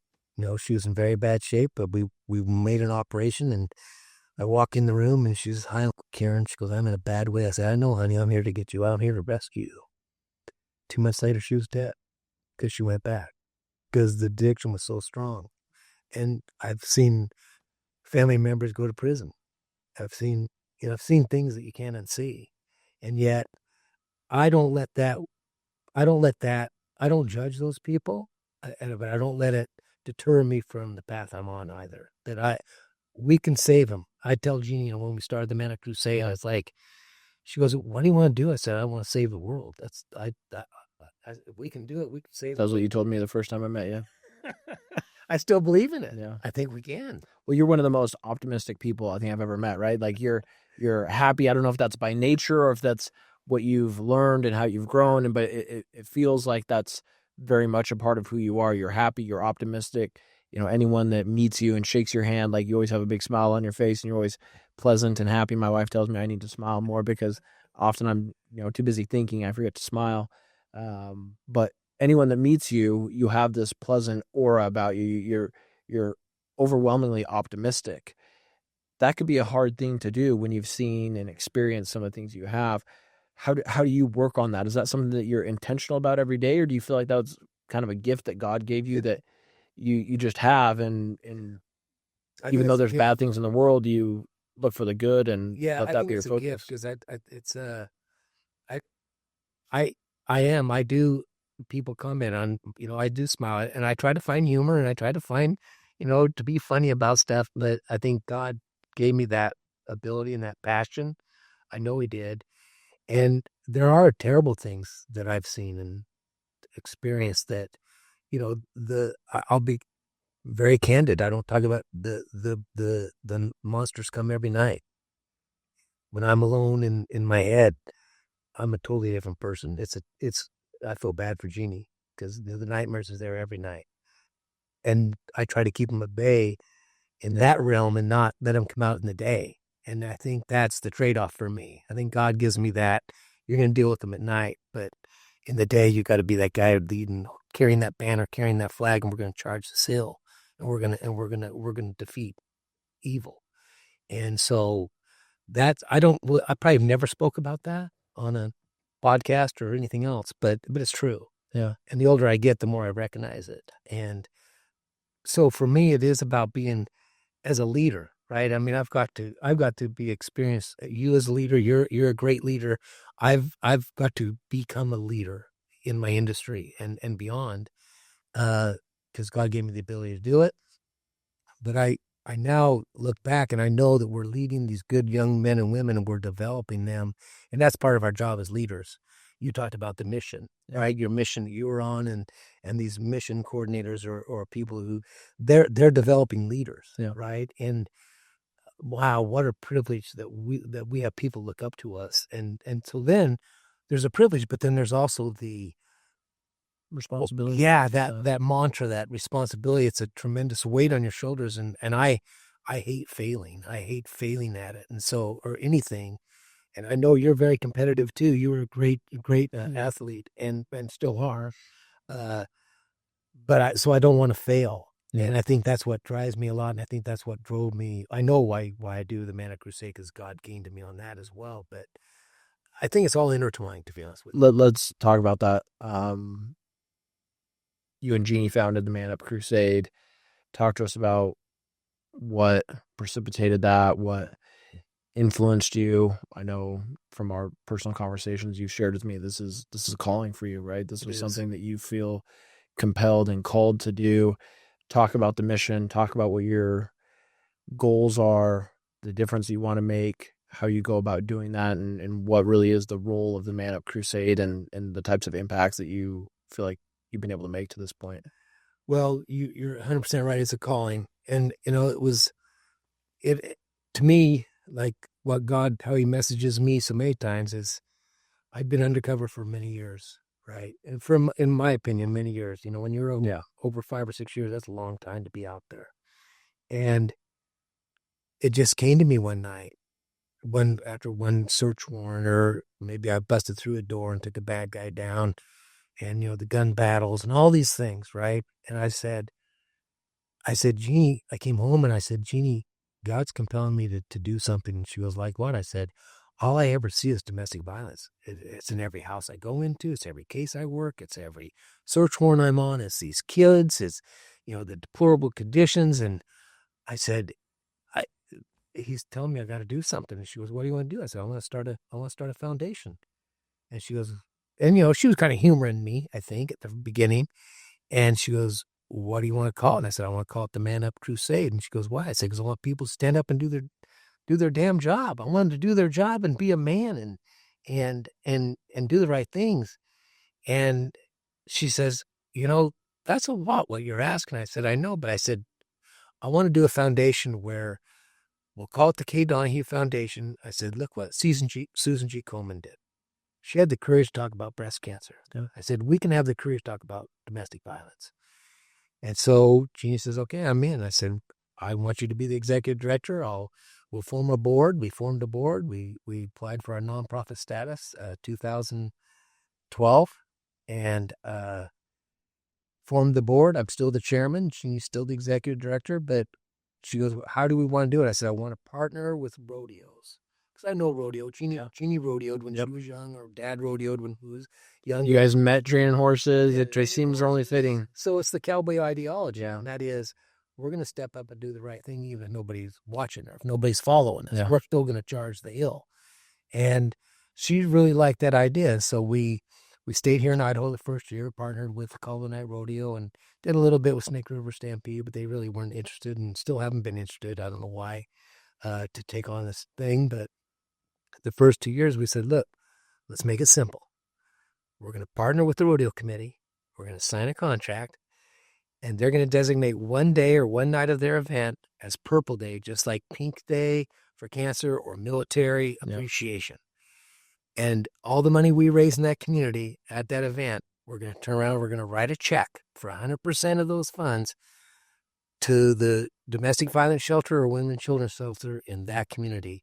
She was in very bad shape, but we made an operation, and I walk in the room and she's, "Hi, Uncle Kieran." She goes, "I'm in a bad way." I said, "I know, honey. I'm here to get you out. I'm here to rescue you." 2 months later, she was dead because she went back, because the addiction was so strong. And I've seen family members go to prison. I've seen things that you can't unsee. And yet I don't judge those people, but I don't let it deter me from the path I'm on either. We can save them. I tell Jeannie, when we started the Man Up Crusade, I was like, she goes, "What do you want to do?" I said, "I want to save the world." If we can do it, we can save. That's what you told me the first time I met you. I still believe in it. Yeah, I think we can. Well, you're one of the most optimistic people I think I've ever met, right? Like you're happy. I don't know if that's by nature or if that's what you've learned and how you've grown, but it feels like that's very much a part of who you are. You're happy, you're optimistic. Anyone that meets you and shakes your hand, like you always have a big smile on your face and you're always pleasant and happy. My wife tells me I need to smile more because often I'm, too busy thinking, I forget to smile. But anyone that meets you, you have this pleasant aura about you. You're overwhelmingly optimistic. That could be a hard thing to do when you've seen and experienced some of the things you have. How do you work on that? Is that something that you're intentional about every day, or do you feel like that was kind of a gift that God gave you that you just have, and even though there's bad things in the world, you look for the good and let that be your focus? Because I do. People comment on, I do smile, and I try to find humor, and I try to find, to be funny about stuff. But I think God gave me that ability and that passion. I know He did. And there are terrible things that I've seen and experienced that, I'll be very candid. I don't talk about the monsters come every night. When I'm alone in my head, I'm a totally different person. I feel bad for Jeannie, because the nightmares are there every night. And I try to keep them at bay in that realm and not let them come out in the day. And I think that's the trade-off for me. I think God gives me that. You're going to deal with them at night, but in the day, you got to be that guy leading, carrying that banner, carrying that flag, and we're going to charge this hill, and we're going to defeat evil. And so I probably never spoke about that on a podcast or anything else, but it's true. Yeah. And the older I get, the more I recognize it. And so for me, it is about being as a leader, right? I mean, I've got to be experienced. You as a leader, you're a great leader. I've got to become a leader in my industry and beyond, because God gave me the ability to do it. But I now look back and I know that we're leading these good young men and women, and we're developing them. And that's part of our job as leaders. You talked about the mission, right? Your mission that you were on, and these mission coordinators or people who they're developing leaders, right? And wow, what a privilege that we have people look up to us. And so then there's a privilege, but then there's also the responsibility. Yeah, that mantra, that responsibility, it's a tremendous weight on your shoulders. And I hate failing. I hate failing at it. And so, or anything. And I know you're very competitive too. You were a great athlete and still are. So I don't want to fail. Yeah. And I think that's what drives me a lot. And I think that's what drove me. I know why I do the Man Up Crusade, because God gained to me on that as well. But I think it's all intertwined, to be honest with you. Let's talk about that. You and Jeannie founded the Man Up Crusade. Talk to us about what precipitated that, what influenced you. I know from our personal conversations you shared with me, this is a calling for you, right? This was something that you feel compelled and called to do. Talk about the mission, talk about what your goals are, the difference you want to make, how you go about doing that, and what really is the role of the Man Up Crusade and the types of impacts that you feel like you've been able to make to this point. Well, you're 100% right. It's a calling. And, it to me, like how he messages me so many times is, I've been undercover for many years, right? And in my opinion, many years. When you're over 5 or 6 years, that's a long time to be out there. And it just came to me one night, after one search warrant, or maybe I busted through a door and took a bad guy down, and the gun battles and all these things, right? And I said, Jeannie, I came home and I said, Jeannie, God's compelling me to do something. And she goes, like what? I said, all I ever see is domestic violence. It's in every house I go into. It's every case I work. It's every search warrant I'm on. It's these kids. It's, the deplorable conditions. And I said, he's telling me I got to do something. And she goes, what do you want to do? I said, I want to start a foundation. And she goes, and she was kind of humoring me, I think, at the beginning. And she goes, what do you want to call it? And I said, I want to call it the Man Up Crusade. And she goes, why? I said, because I want people to stand up and do their damn job. I want them to do their job and be a man and do the right things. And she says, that's a lot what you're asking. I said, I know, but I said, I want to do a foundation where we'll call it the K. Donahue Foundation. I said, look what Susan G. Komen did. She had the courage to talk about breast cancer. Yeah. I said, we can have the courage to talk about domestic violence. And so Jeannie says, okay, I'm in. I said, I want you to be the executive director. We'll form a board. We formed a board. We applied for our nonprofit status, 2012, and formed the board. I'm still the chairman. Jeannie's still the executive director. But she goes, how do we want to do it? I said, I want to partner with rodeos. Because I know rodeo. Jeannie rodeoed when she was young, or dad rodeoed when he was young. You guys met training horses. It seems only fitting. So it's the cowboy ideology. And that is, we're going to step up and do the right thing, even if nobody's watching or if nobody's following us. Yeah. We're still going to charge the hill. And she really liked that idea. So we stayed here in Idaho the first year, partnered with Colorado Night Rodeo, and did a little bit with Snake River Stampede, but they really weren't interested and still haven't been interested. I don't know why, to take on this thing. But the first 2 years we said, look, let's make it simple. We're going to partner with the rodeo committee. We're going to sign a contract, and they're going to designate one day or one night of their event as Purple Day, just like Pink Day for cancer or military appreciation. Yep. And all the money we raise in that community at that event, we're going to turn around, we're going to write a check for 100% of those funds to the domestic violence shelter or women and children's shelter in that community.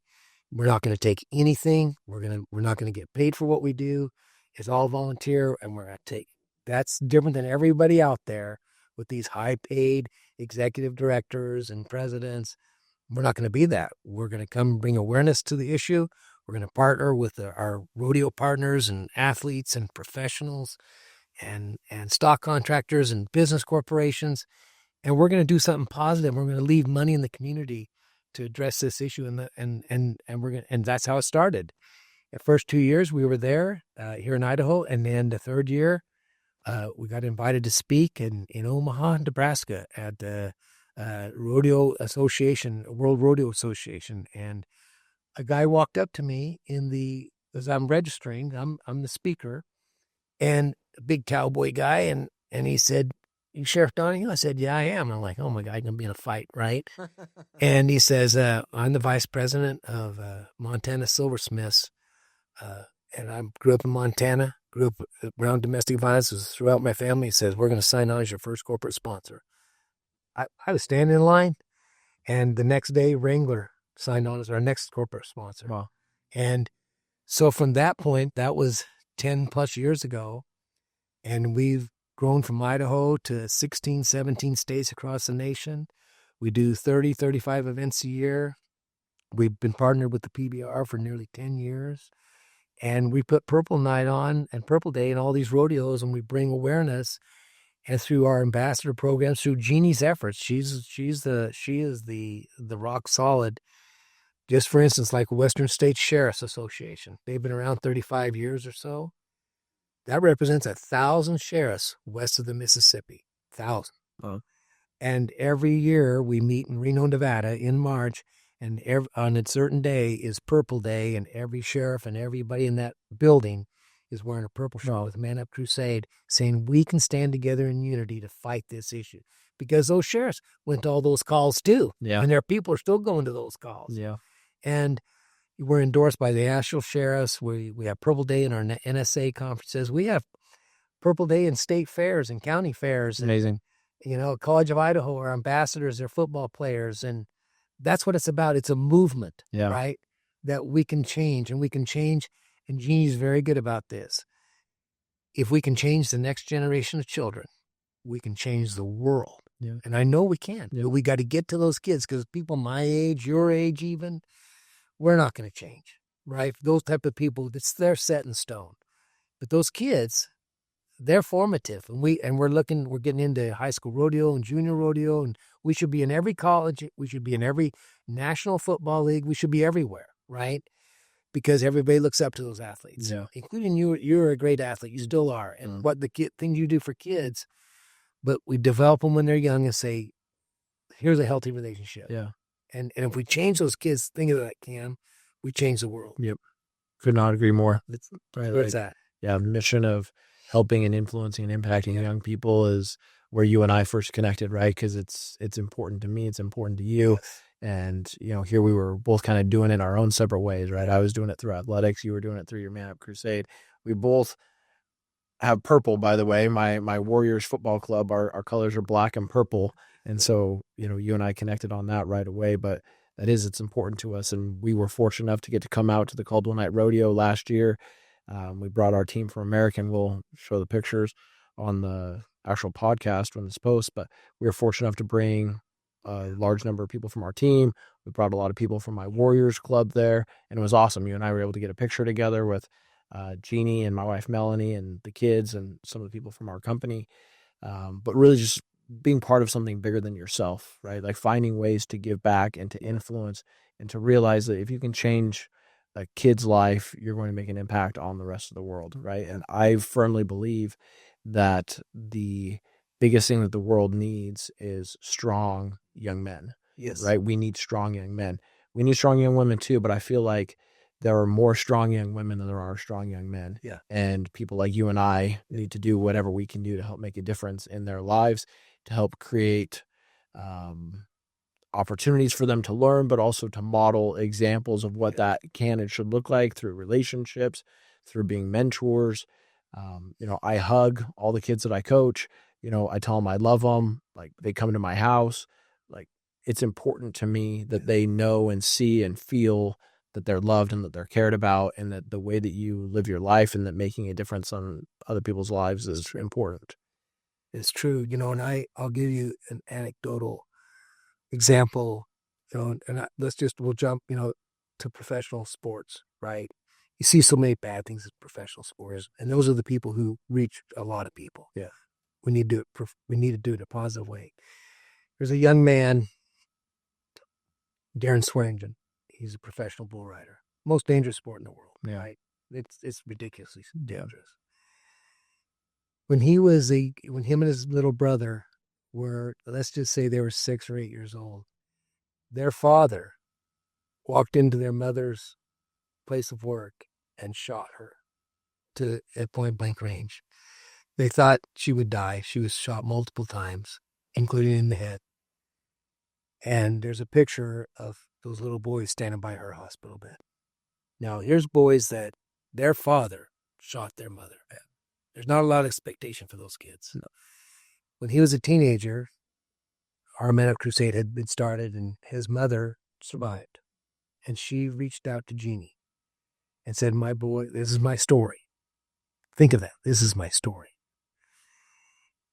We're not going to take anything. We're not going to get paid for what we do. It's all volunteer, and we're going to take. That's different than everybody out there with these high-paid executive directors and presidents. We're not going to be that. We're going to come bring awareness to the issue. We're going to partner with our rodeo partners and athletes and professionals and stock contractors and business corporations, and we're going to do something positive. We're going to leave money in the community to address this issue, and that's how it started. The first 2 years we were there here in Idaho, and then the third year we got invited to speak in Omaha, Nebraska at the Rodeo Association, World Rodeo Association, and a guy walked up to me as I'm registering. I'm the speaker, and a big cowboy guy, and he said, "You Sheriff Donahue?" I said, "Yeah, I am." I'm like, "Oh my God, I'm gonna be in a fight, right?" And he says, "I'm the vice president of Montana Silversmiths, and I grew up in Montana. grew up around domestic violence. It was throughout my family. It says, we're going to sign on as your first corporate sponsor. I was standing in line, and the next day, Wrangler signed on as our next corporate sponsor. Wow. And so from that point, that was 10 plus years ago, and we've grown from Idaho to 16, 17 states across the nation. We do 30, 35 events a year. We've been partnered with the PBR for nearly 10 years. And we put Purple Night on and Purple Day and all these rodeos, and we bring awareness. And through our ambassador programs, through Jeannie's efforts, she is the rock solid. Just for instance, like Western States Sheriff's Association, they've been around 35 years or so. That represents 1,000 sheriffs west of the Mississippi, 1,000. Oh. And every year we meet in Reno, Nevada in March, and on a certain day is Purple Day, and every sheriff and everybody in that building is wearing a purple shirt with Man Up Crusade, saying we can stand together in unity to fight this issue. Because those sheriffs went to all those calls too. Yeah. And their people are still going to those calls. Yeah. And we're endorsed by the National Sheriffs. We have Purple Day in our NSA conferences. We have Purple Day in state fairs and county fairs. Amazing. And, College of Idaho, our ambassadors, they're football players. And that's what it's about. It's a movement, right? That we can change, and we can change. And Jeannie's very good about this. If we can change the next generation of children, we can change the world. Yeah. And I know we can. Yeah. But we got to get to those kids, because people my age, your age even, we're not going to change, right? Those type of people, they're set in stone. But those kids, they're formative. And we're getting into high school rodeo and junior rodeo, and we should be in every college. We should be in every national football league. We should be everywhere, right? Because everybody looks up to those athletes, including you. You're a great athlete. You still are. And what the things you do for kids, but we develop them when they're young and say, here's a healthy relationship. Yeah. And if we change those kids, think of that, Cam, we change the world. Yep. Could not agree more. That's right. Where's that? Yeah. The mission of helping and influencing and impacting young people is where you and I first connected, right? Because it's important to me. It's important to you. Yes. And, here we were both kind of doing it in our own separate ways, right? I was doing it through athletics. You were doing it through your Man Up Crusade. We both have purple, by the way. My Warriors football club, our colors are black and purple. And so, you and I connected on that right away. But it's important to us. And we were fortunate enough to get to come out to the Caldwell Night Rodeo last year. We brought our team from American. We'll show the pictures on the actual podcast when it's post. But we were fortunate enough to bring a large number of people from our team. We brought a lot of people from my Warriors club there, and it was awesome. You and I were able to get a picture together with Jeannie and my wife Melanie and the kids and some of the people from our company. But really just being part of something bigger than yourself, right? Like finding ways to give back and to influence and to realize that if you can change a kid's life, you're going to make an impact on the rest of the world, right? And I firmly believe that the biggest thing that the world needs is strong young men. Yes. Right? We need strong young men. We need strong young women too, but I feel like there are more strong young women than there are strong young men. Yeah. And people like you and I need to do whatever we can do to help make a difference in their lives, to help create opportunities for them to learn, but also to model examples of what that can and should look like through relationships, through being mentors. I hug all the kids that I coach. I tell them I love them. Like, they come to my house. Like, it's important to me that they know and see and feel that they're loved and that they're cared about, and that the way that you live your life and that making a difference on other people's lives is important. It's true. And I'll give you an anecdotal example, and we'll jump, to professional sports, right? You see so many bad things in professional sports, and those are the people who reach a lot of people. Yeah. We need to do it. We need to do it in a positive way. There's a young man, Darren Swearingen. He's a professional bull rider. Most dangerous sport in the world. Yeah. Right? It's ridiculously dangerous. When him and his little brother were, let's just say they were 6 or 8 years old, their father walked into their mother's place of work and shot her at point blank range. They thought she would die. She was shot multiple times, including in the head. And there's a picture of those little boys standing by her hospital bed. Now, here's boys that their father shot their mother. There's not a lot of expectation for those kids. No. When he was a teenager, our Man Up Crusade had been started, and his mother survived. And she reached out to Jeannie and said, my boy, this is my story. Think of that. This is my story.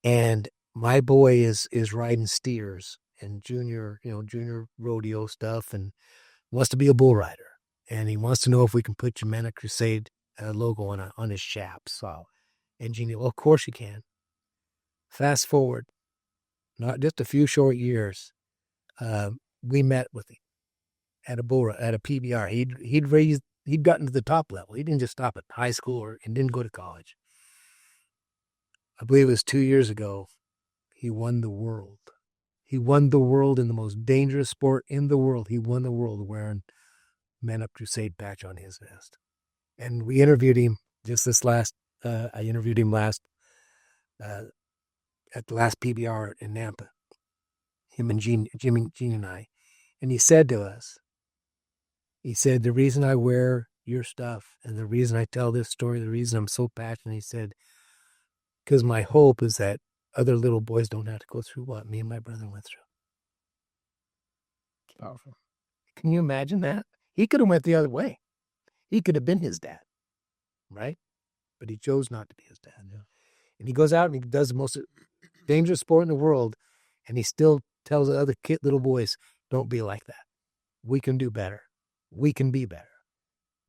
And my boy is riding steers and junior rodeo stuff and wants to be a bull rider. And he wants to know if we can put your Man Up Crusade logo on his chaps. So, and Jeannie, well, of course you can. Fast forward, not just a few short years, we met with him at a PBR. He'd gotten to the top level. He didn't just stop at high school and didn't go to college. I believe it was 2 years ago. He won the world. He won the world in the most dangerous sport in the world. He won the world wearing Man Up Crusade patch on his vest. And we interviewed him just this last. I interviewed him last at the last PBR in Nampa. Him and Gene and I, and he said to us, he said, the reason I wear your stuff and the reason I tell this story, the reason I'm so passionate, he said, because my hope is that other little boys don't have to go through what me and my brother went through. Powerful. Can you imagine that? He could have went the other way. He could have been his dad, right? But he chose not to be his dad. Yeah. And he goes out and he does the most dangerous sport in the world, and he still tells the other little boys, don't be like that. We can do better. We can be better.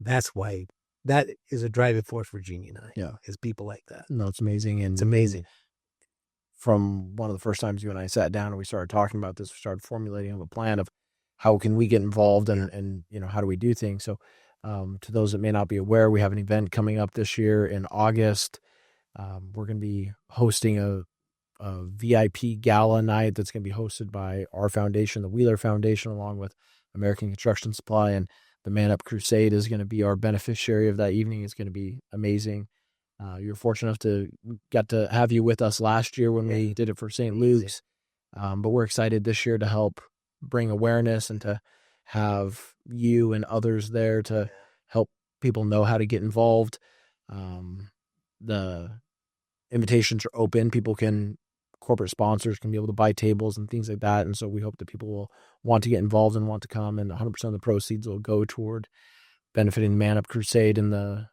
That's why that is a driving force for Jeannie and I. Yeah. Is people like that. No, it's amazing. And it's amazing. From one of the first times you and I sat down and we started talking about this, we started formulating a plan of how can we get involved and how do we do things. So to those that may not be aware, we have an event coming up this year in August. We're going to be hosting a VIP gala night that's going to be hosted by our foundation, the Wheeler Foundation, along with American Construction Supply, and the Man Up Crusade is going to be our beneficiary of that evening. It's going to be amazing. You're fortunate enough to get to have you with us last year when we did it for St. Luke's. But we're excited this year to help bring awareness and to have you and others there to help people know how to get involved. The invitations are open. Corporate sponsors can be able to buy tables and things like that. And so we hope that people will want to get involved and want to come, and 100% of the proceeds will go toward benefiting Man Up Crusade and the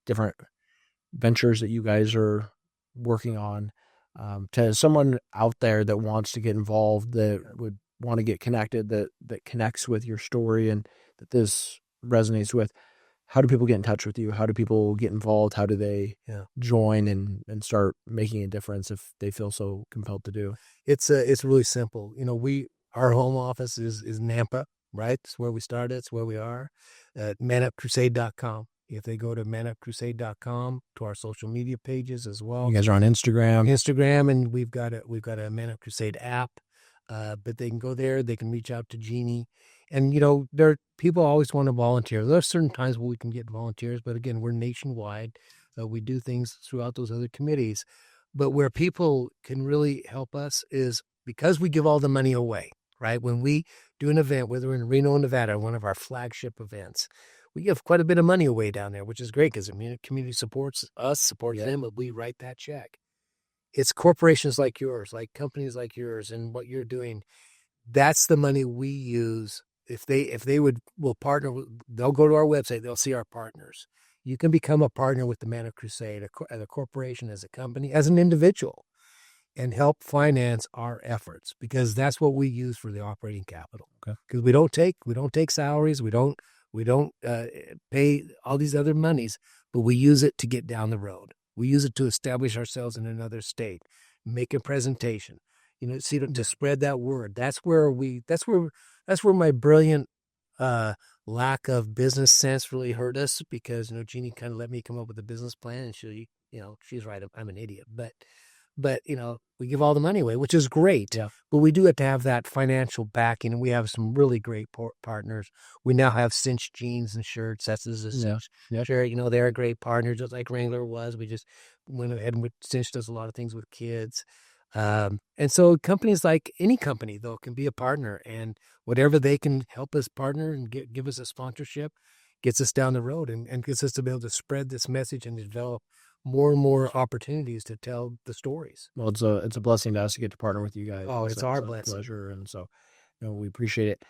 different ventures that you guys are working on. To someone out there that wants to get involved, that would want to get connected, that connects with your story and that this resonates with, how do people get in touch with you? How do people get involved? How do they join and start making a difference if they feel so compelled to do? It's really simple. Our home office is Nampa, right? It's where we started. It's where we are. manupcrusade.com. If they go to manupcrusade.com, to our social media pages as well. You guys are on Instagram. And we've got a Man Up Crusade app. But they can go there. They can reach out to Jeannie. And, people always want to volunteer. There are certain times where we can get volunteers, but again, we're nationwide. We do things throughout those other committees. But where people can really help us is because we give all the money away, right? When we do an event, whether in Reno, Nevada, one of our flagship events, we give quite a bit of money away down there, which is great because the community supports us, supports them, but we write that check. It's corporations like yours, like companies like yours, and what you're doing. That's the money we use. If they will partner, they'll go to our website. They'll see our partners. You can become a partner with the Man Up Crusade, as a corporation, as a company, as an individual, and help finance our efforts, because that's what we use for the operating capital. Okay. Because we don't take salaries, we don't pay all these other monies, but we use it to get down the road. We use it to establish ourselves in another state, make a presentation, to spread that word. That's where my brilliant lack of business sense really hurt us, because Jeannie kind of let me come up with a business plan, and she's right. I'm an idiot, but we give all the money away, which is great. Yeah. But we do have to have that financial backing, and we have some really great partners. We now have Cinch jeans and shirts. That's a Cinch shirt. They're a great partner, just like Wrangler was. We just went ahead and Cinch does a lot of things with kids. And so companies, like any company, though, can be a partner, and whatever they can help us partner and give us a sponsorship, gets us down the road and gets us to be able to spread this message and develop more and more opportunities to tell the stories. Well, it's a blessing to us to get to partner with you guys. Oh, it's our a blessing. pleasure, and so we appreciate it.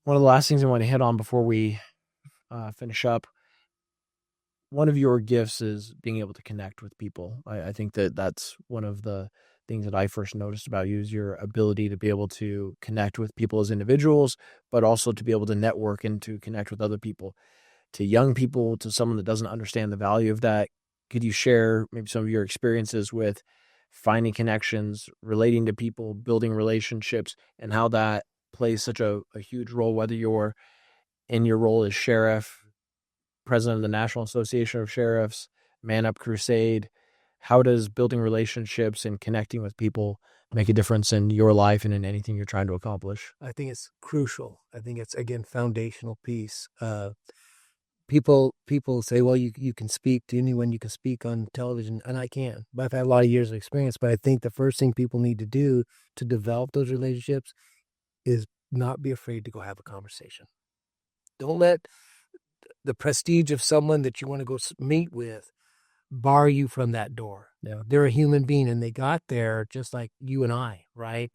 One of the last things I want to hit on before we finish up, one of your gifts is being able to connect with people. I think that's one of the things that I first noticed about you is your ability to be able to connect with people as individuals, but also to be able to network and to connect with other people. To young people, to someone that doesn't understand the value of that, could you share maybe some of your experiences with finding connections, relating to people, building relationships, and how that plays such a huge role, whether you're in your role as sheriff, president of the National Association of Sheriffs, Man Up Crusade? How does building relationships and connecting with people make a difference in your life and in anything you're trying to accomplish? I think it's crucial. I think it's, again, foundational piece. People say, well, you can speak to anyone, you can speak on television, and I can. But I've had a lot of years of experience. But I think the first thing people need to do to develop those relationships is not be afraid to go have a conversation. Don't let the prestige of someone that you want to go meet with bar you from that door. Yeah. They're a human being, and they got there just like you and I, right?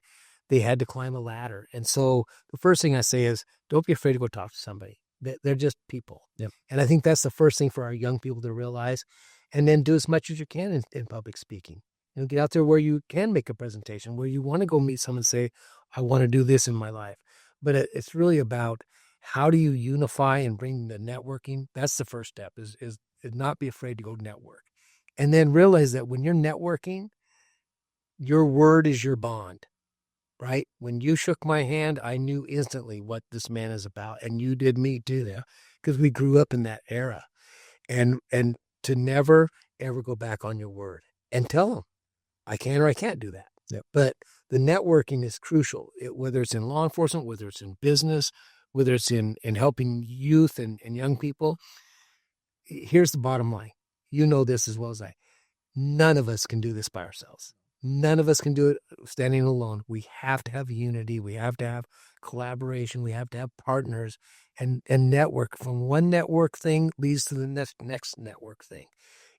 They had to climb a ladder. And so the first thing I say is, don't be afraid to go talk to somebody. They're just people. Yep. And I think that's the first thing for our young people to realize. And then do as much as you can in public speaking. Get out there where you can make a presentation, where you want to go meet someone and say, I want to do this in my life. But it's really about how do you unify and bring the networking? That's the first step, is not be afraid to go network. And then realize that when you're networking, your word is your bond, right? When you shook my hand, I knew instantly what this man is about. And you did me too, because we grew up in that era. And to never, ever go back on your word and tell them, I can or I can't do that. Yep. But the networking is crucial, whether it's in law enforcement, whether it's in business, whether it's in helping youth and young people. Here's the bottom line. You know this as well as I. None of us can do this by ourselves. None of us can do it standing alone. We have to have unity. We have to have collaboration. We have to have partners and network. From one network thing leads to the next network thing.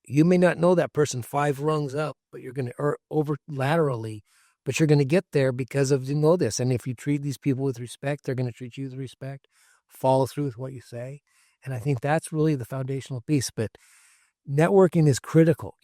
You may not know that person 5 rungs up, but you're going to, or over laterally, but you're going to get there because of, this. And if you treat these people with respect, they're going to treat you with respect. Follow through with what you say. And I think that's really the foundational piece. But networking is critical.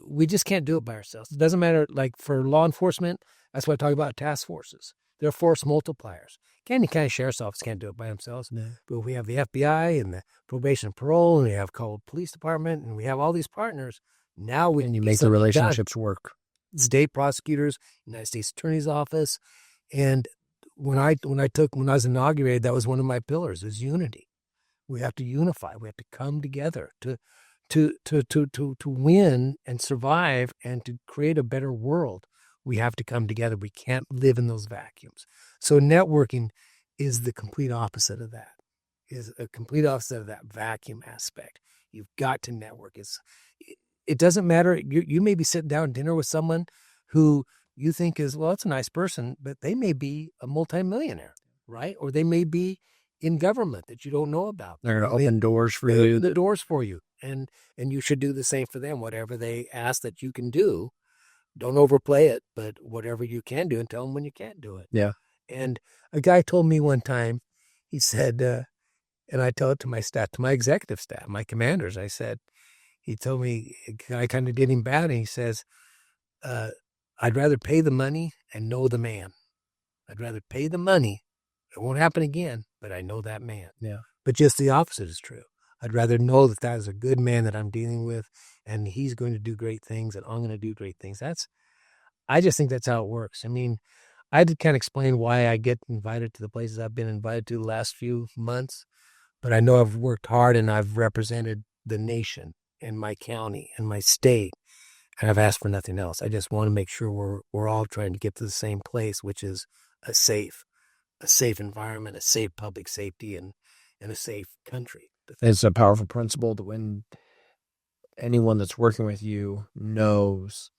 We just can't do it by ourselves. It doesn't matter. Like for law enforcement, that's why I talk about task forces. They're force multipliers. Any kind of sheriff's office can't do it by themselves. No. But we have the FBI and the probation and parole, and we have called police department, and we have all these partners. Now we and you make the relationships work. State prosecutors, United States Attorney's Office, and when I was inaugurated, that was one of my pillars: is unity. We have to unify. We have to come together to win and survive and to create a better world. We have to come together. We can't live in those vacuums. So networking is the complete opposite of that, is a complete opposite of that vacuum aspect. You've got to network. It doesn't matter. You may be sitting down at dinner with someone who you think is, well, it's a nice person, but they may be a multimillionaire, right? Or they may be in government that you don't know about. They're going to open doors for you. The doors for you. And you should do the same for them. Whatever they ask that you can do, don't overplay it, but whatever you can do, and tell them when you can't do it. Yeah. And a guy told me one time, he said, and I tell it to my staff, to my executive staff, my commanders, he told me, I kind of did him bad, and he says, I'd rather pay the money and know the man. I'd rather pay the money. It won't happen again, but I know that man. Yeah. But just the opposite is true. I'd rather know that is a good man that I'm dealing with, and he's going to do great things, and I'm going to do great things. I just think that's how it works. I mean, I had to kind of explain why I get invited to the places I've been invited to the last few months, but I know I've worked hard and I've represented the nation and my county and my state, and I've asked for nothing else. I just want to make sure we're all trying to get to the same place, which is a safe environment, a safe public safety, and a safe country. It's a powerful principle that when anyone that's working with you knows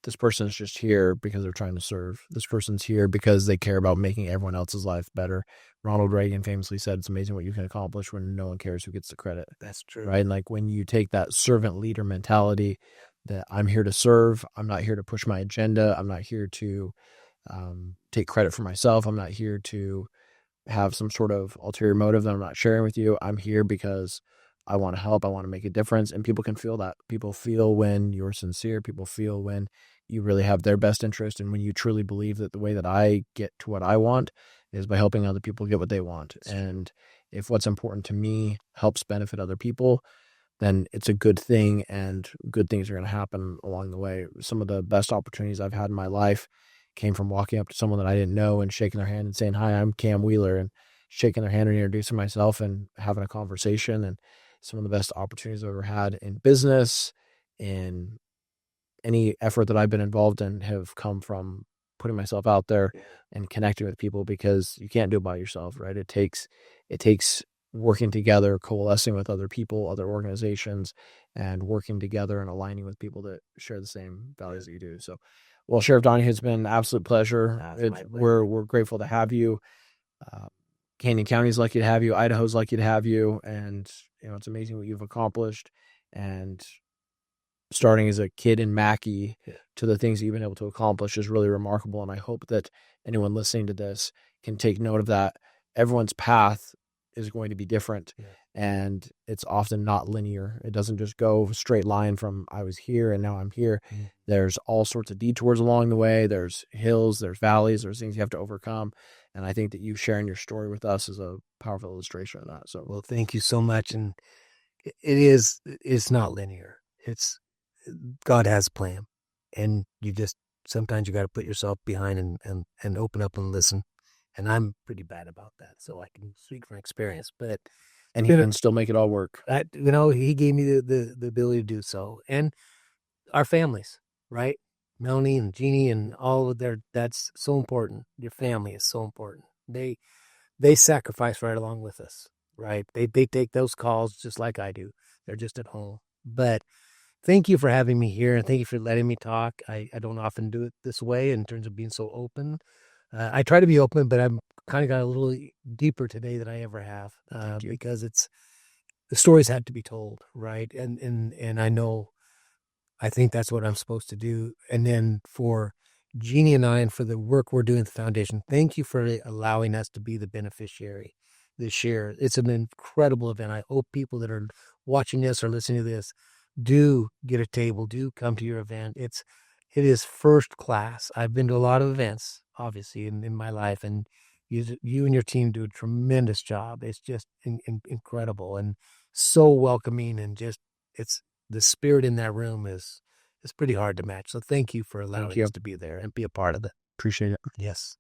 this person's just here because they're trying to serve. This person's here because they care about making everyone else's life better. Ronald Reagan famously said, it's amazing what you can accomplish when no one cares who gets the credit. That's true. Right? And like when you take that servant leader mentality that I'm here to serve, I'm not here to push my agenda. I'm not here to take credit for myself. I'm not here to have some sort of ulterior motive that I'm not sharing with you. I'm here because I want to help. I want to make a difference. And people can feel that. People feel when you're sincere. People feel when you really have their best interest. And when you truly believe that the way that I get to what I want is by helping other people get what they want. And if what's important to me helps benefit other people, then it's a good thing, and good things are going to happen along the way. Some of the best opportunities I've had in my life came from walking up to someone that I didn't know and shaking their hand and saying, "Hi, I'm Kam Wheeler," and shaking their hand and introducing myself and having a conversation. And some of the best opportunities I've ever had in business, in any effort that I've been involved in, have come from putting myself out there and connecting with people, because you can't do it by yourself, right? It takes working together, coalescing with other people, other organizations, and working together and aligning with people that share the same values that you do. So, well, Sheriff Donahue, it's been an absolute pleasure. We're grateful to have you. Canyon County's lucky to have you. Idaho's lucky to have you. And, it's amazing what you've accomplished. And starting as a kid in Mackey to the things that you've been able to accomplish is really remarkable. And I hope that anyone listening to this can take note of that. Everyone's path is going to be different, and it's often not linear. It doesn't just go straight line from I was here and now I'm here. There's all sorts of detours along the way. There's hills, there's valleys, there's things you have to overcome. And I think that you sharing your story with us is a powerful illustration of that. So, well, thank you so much. And it's not linear. God has a plan, and sometimes you got to put yourself behind and open up and listen. And I'm pretty bad about that, so I can speak from experience. And he can still make it all work. He gave me the ability to do so, and our families, right? Melanie and Jeannie and all of that's so important. Your family is so important. They sacrifice right along with us, right? They take those calls just like I do. They're just at home. But thank you for having me here, and thank you for letting me talk. I don't often do it this way in terms of being so open. I try to be open, but I'm kind of got a little deeper today than I ever have, because the stories had to be told, right? And I think that's what I'm supposed to do. And then for Jeannie and I, and for the work we're doing at the foundation, thank you for allowing us to be the beneficiary this year. It's an incredible event. I hope people that are watching this or listening to this do get a table, do come to your event. It is first class. I've been to a lot of events, obviously, in my life, and you and your team do a tremendous job. It's just incredible and so welcoming, and just the spirit in that room is pretty hard to match. So thank you for allowing us to be there and be a part of it. Appreciate it. Yes.